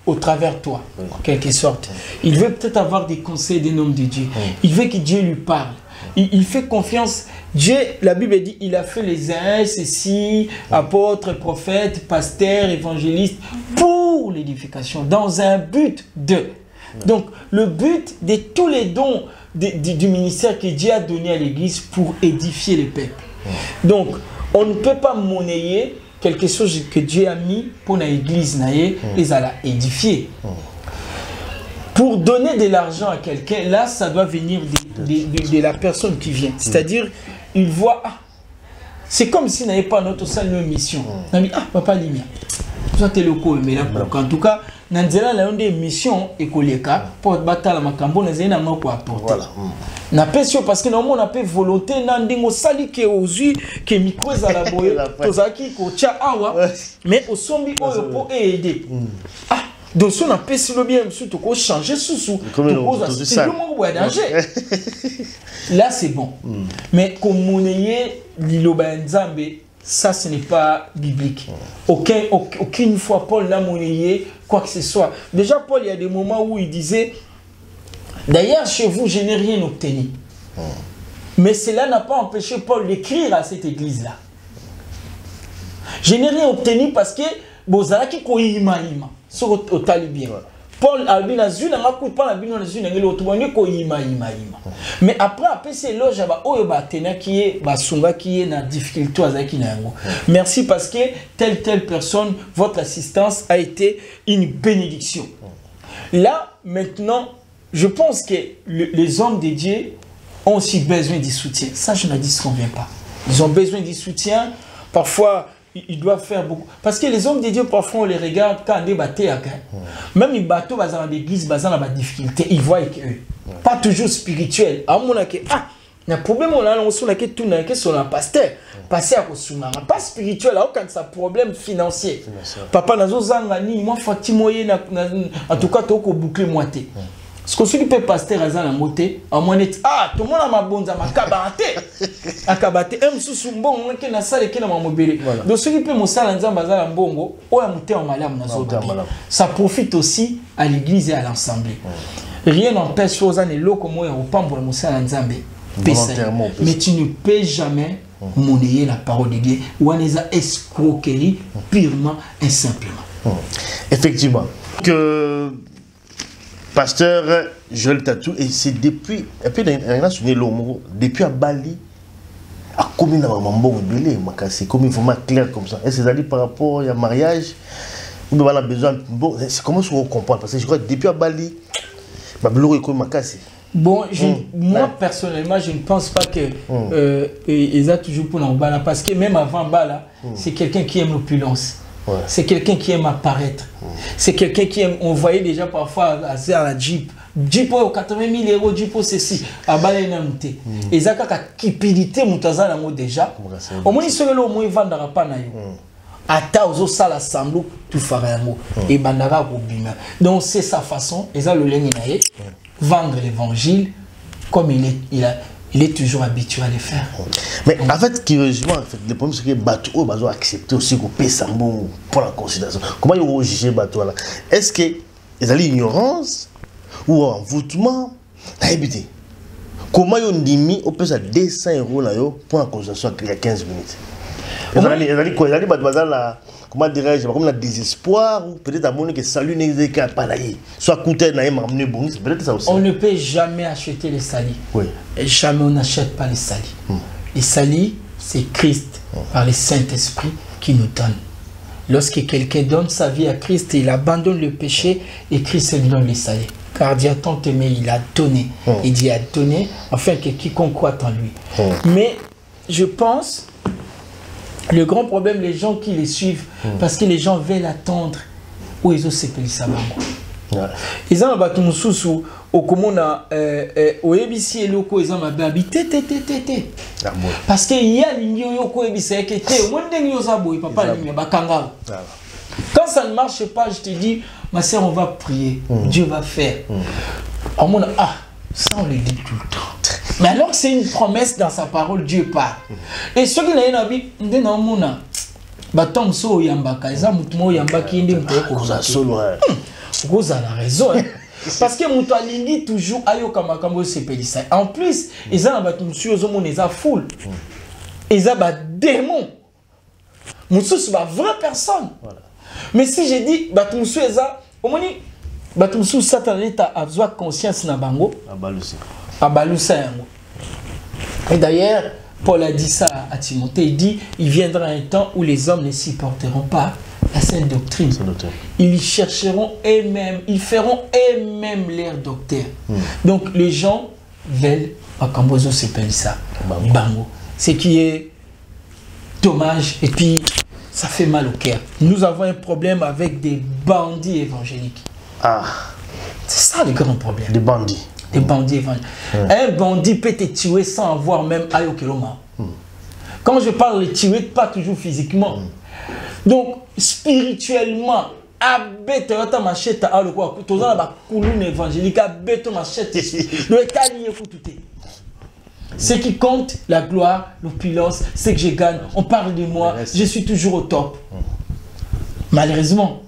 au travers de toi, en quelque sorte. Il veut peut-être avoir des conseils des noms de Dieu. Il veut que Dieu lui parle. Il fait confiance. Dieu, la Bible dit, il a fait les uns, ceci, apôtres, prophètes, pasteurs, évangélistes, pour l'édification, dans un but de. Donc, le but de tous les dons du ministère que Dieu a donné à l'Église pour édifier les peuples. Donc, on ne peut pas monnayer quelque chose que Dieu a mis pour l'Église, les a édifier. Pour donner de l'argent à quelqu'un, là, ça doit venir de la personne qui vient. C'est-à-dire, il voit, c'est comme s'il n'avait pas notre seule mission. Il dit, papa, Limia, ça t'es le coup, mais là, en tout cas, Nanzela, là, on a une mission écolique pour battre la macambo, on a une main pour apporter. Na pesio parce que normalement on a pas volonté nandingo sali ke ozu ke micro za la boye tozaki ko tia awa mais au sombi oyo pour aider. Donc, si on a fait le bien, surtout qu'on change sous là, c'est bon. Mais comme monnayer l'Iloba Nzambe, ça, ce n'est pas biblique. Aucune fois, Paul n'a monnayé quoi que ce soit. Déjà, Paul, il y a des moments où il disait, d'ailleurs, chez vous, je n'ai rien obtenu. Mais cela n'a pas empêché Paul d'écrire à cette église-là. Je n'ai rien obtenu parce que Bozaraki ko ima. Sur au talibien. Paul a dit la zune n'a pas pas la bino la zune ngelo tubonye ko ima. Mais après c'est loge ba oyo ba tena qui est ba sunga qui est na difficulté azaki na yango. Merci parce que telle personne votre assistance a été une bénédiction. Là, maintenant, je pense que les hommes dédiés ont aussi besoin du soutien. Ça, je ne dis qu'on ne vient pas. Ils ont besoin du soutien. Parfois, ils doivent faire beaucoup. Parce que les hommes dédiés, parfois, on les regarde quand on débat. Même les bateaux, dans l'église, dans la difficulté, ils voient que pas toujours spirituel. À mon avis, il y a un problème, on a un pasteur. Passer à Kosuna, pas spirituel, quand c'est un problème financier. Papa, moi, Fatimoye, en tout cas, tu as bouclé moitié. Ce que celui qui peut pasteur à la moté, à mon tout le monde a ma bonne, ma cabate. A cabate, sous bon, qui n'a salle qui n'a pas mobile. Donc celui qui peut me saler en bazar en bongo, ou à monter en malade, ça profite aussi à l'église et à l'assemblée. Rien n'empêche aux années là comme moi, au pambo, le saler en Zambie. Mais tu ne peux jamais monnayer la parole de Dieu ou en escroquerie purement et simplement. Effectivement. Que pasteur Joël Tatou, et c'est depuis, et puis depuis à Bali, à combien de mamans c'est comme vraiment clair comme ça. Et c'est-à-dire par rapport au mariage, on a besoin. Bon, c'est comment on comprend parce que je crois que depuis à Bali, bon, moi personnellement, je ne pense pas que ils ont toujours pour l'emballage parce que même avant Bala, c'est quelqu'un qui aime l'opulence. C'est quelqu'un qui aime apparaître. C'est quelqu'un qui aime. On voyait déjà parfois à la Jeep. Jeep au 80 000 €, Jeep au ceci. À Bala, il y a une monté. Et ça, la cupidité, déjà. Au moins, il serait là, au moins, il va dans la panne. Ata ozo sala samblo tout farango et bandara bobima. Donc c'est sa façon et ça le leninaye vendre l'évangile comme il est toujours habitué à le faire. Mais en fait curieusement en fait le problème c'est que bateau bazo accepter aussi qu'on paie sambo pour la considération. Comment ils vont juger bateau là? Est-ce que ils ont l'ignorance ou envoûtement? Habité. Comment ils ont dit on peut ça 200 € là pour la considération il y a 15 minutes? Comment dirais-je, comme le désespoir ou peut-être à mon que salut n'est pas là. Soit coûter n'a m'amener bon, c'est peut-être ça aussi. On ne peut jamais acheter les salis. Oui. Et jamais on n'achète pas les salis. Les salis, c'est Christ par le Saint-Esprit qui nous donne. Lorsque quelqu'un donne sa vie à Christ, il abandonne le péché et Christ lui donne les salis. Car Dieu a tant aimé, il a donné. Et Dieu a donné afin que quiconque croit en lui. Mais je pense le grand problème, les gens qui les suivent, parce que les gens veulent attendre où ils ont séparé ça. Ils ont battu mon sous au commun au ABC et loko ils ont habité parce que il y a l'union yoko ABC qui était au moins d'un yosaboy papa l'union bakanga. Quand ça ne marche pas, je te dis ma sœur on va prier, Dieu va faire. Au moins ça on le dit tout le temps. Mais alors que c'est une promesse dans sa parole, Dieu parle. Et ceux qui n'ont pas vu, ils disent Batom so yambaka, ils ont yamba qui est vous avez raison. Parce que mon talingi toujours ayo kamakambo sepelisa. En plus, ils ont battu monsieur aux hommes, ils ont foule. Ils ont battu démon. Monsieur c'est pas vraie personne. Mais si j'ai dit battu monsieur ils ont au moins battu monsieur Satan l'état a besoin conscience na bango. Et d'ailleurs, Paul a dit ça à Timothée, il dit, il viendra un temps où les hommes ne supporteront pas la sainte doctrine. Ils chercheront eux-mêmes, ils feront eux-mêmes leur docteur. Donc les gens veulent, Akambozo s'appelle ça, Bango. Ce qui est dommage et puis ça fait mal au cœur. Nous avons un problème avec des bandits évangéliques. C'est ça le grand problème. Des bandits. Des bandits évangéliques. Un bandit peut te tuer sans avoir même Ayokeloma. Quand je parle de tuer, pas toujours physiquement. Donc, spirituellement, abete ta machette à le quoi, tout ça la colonne évangélique, abete machette, le état lié pour tout. Ce qui compte, la gloire, l'opulence, c'est que je gagne. On parle de moi, je suis toujours au top. Malheureusement.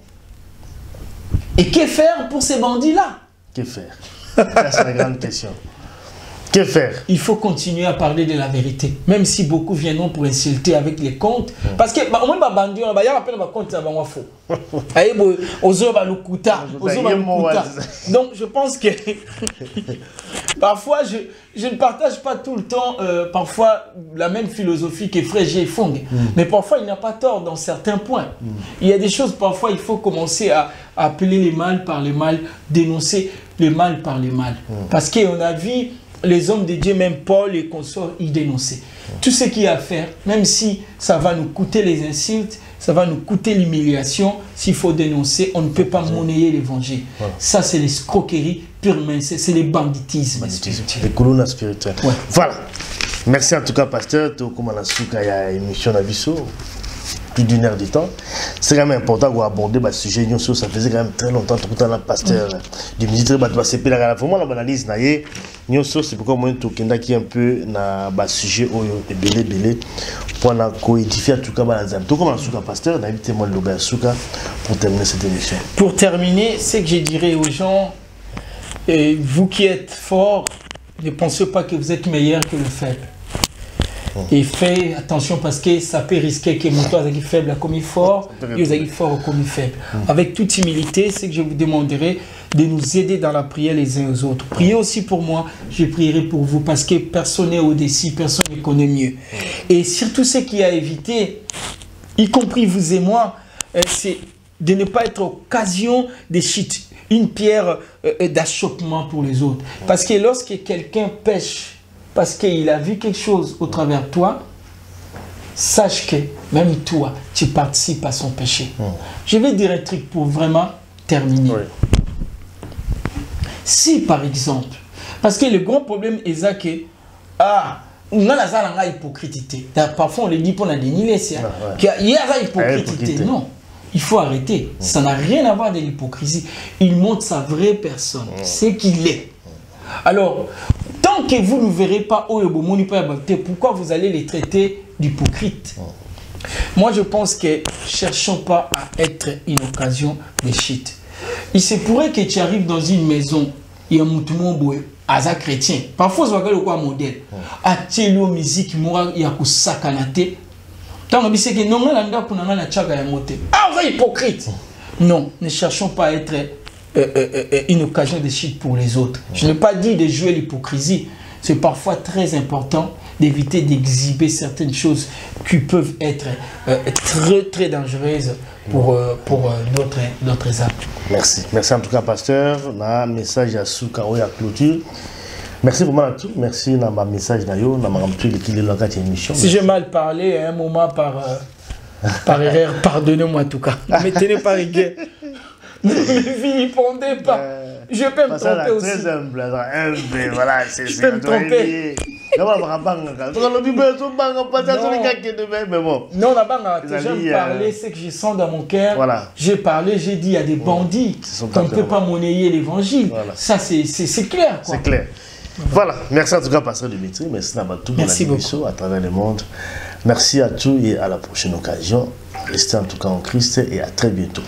Et que faire pour ces bandits-là? Que faire? C'est la grande question. Que faire? Il faut continuer à parler de la vérité. Même si beaucoup viendront pour insulter avec les comptes. Parce que, au moins, bandit, il y a un compte, ça va faux. Donc, je pense que Parfois, je ne partage pas tout le temps, parfois, la même philosophie que Frère G. Fong. Mais parfois, il n'a pas tort dans certains points. Il y a des choses, parfois, il faut commencer à appeler les mal par les mal, dénoncer le mal par le mal. Parce qu'on a vu les hommes de Dieu, même Paul et consorts, ils dénonçaient. Tout ce qu'il y a à faire, même si ça va nous coûter les insultes, ça va nous coûter l'humiliation, s'il faut dénoncer, on ne peut pas monnayer l'évangile. Voilà. Ça, c'est l'escroquerie purement, c'est les banditismes spirituels. Les colonnes spirituelles. Ouais. Voilà. Merci en tout cas, pasteur. Comme on a su qu'il y a une émission à Bissau, plus d'1 heure de temps. C'est quand même important d'aborder ce sujet. Ça faisait quand même très longtemps que le pasteur du ministère de la vraiment l'analyse. C'est pourquoi moi je suis un peu dans le sujet belé pour coédifier en tout cas tout comme un pasteur d'inviter-moi le pour terminer cette émission. Pour terminer, ce que je dirais aux gens, vous qui êtes forts, ne pensez pas que vous êtes meilleur que le faible. Et faites attention parce que ça peut risquer que mon toit soit faible comme il fort, et vous êtes fort comme il faible. Avec toute humilité, c'est que je vous demanderai de nous aider dans la prière les uns aux autres. Priez aussi pour moi, je prierai pour vous parce que personne n'est au-dessus, personne ne connaît mieux. Et surtout ce qui a évité, y compris vous et moi, c'est de ne pas être occasion de chute, une pierre d'achoppement pour les autres. Parce que lorsque quelqu'un pêche, parce qu'il a vu quelque chose au travers de toi, sache que même toi, tu participes à son péché. Je vais dire un truc pour vraiment terminer. Oui. Si par exemple, parce que le grand problème est que, on a une hypocrité. Parfois on le dit pour la dénier, qu'il y a une hypocrité. Non, il faut arrêter. Ça n'a rien à voir de l'hypocrisie. Il montre sa vraie personne, c'est qu'il est. Alors, tant que vous ne verrez pas pourquoi vous allez les traiter d'hypocrites? Moi, je pense que cherchons pas à être une occasion de shit. Il se pourrait que tu arrives dans une maison, il y a un mouton à chrétien. Parfois, vous avez quoi modèle. À télé musique, il y a un sakanate. Tant que vous que non, vous êtes hypocrite. Non, ne cherchons pas à être une occasion de shit pour les autres. Je n'ai pas dit de jouer l'hypocrisie. C'est parfois très important d'éviter d'exhiber certaines choses qui peuvent être très dangereuses pour d'autres actes. Merci. Merci en tout cas, pasteur. Un message à Soukao et à clôture. Merci vraiment à tout. Merci dans ma message d'ailleurs. Si j'ai mal parlé à un moment par erreur, pardonnez-moi en tout cas. Ne me tenez pas rigueur. Ne me vilipendez pas. Je peux me tromper aussi. Très humble, voilà, je peux me tromper. Non, j'aime parler ce que je sens dans mon cœur. Voilà. J'ai parlé, j'ai dit, il y a des bandits qu'on ne peut pas monnayer l'évangile. Voilà. Ça, c'est clair. C'est clair. Voilà. Merci en tout cas, pasteur Dimitri. Merci d'avoir tout beaucoup à travers le monde. Merci à tous et à la prochaine occasion. Restez en tout cas en Christ et à très bientôt.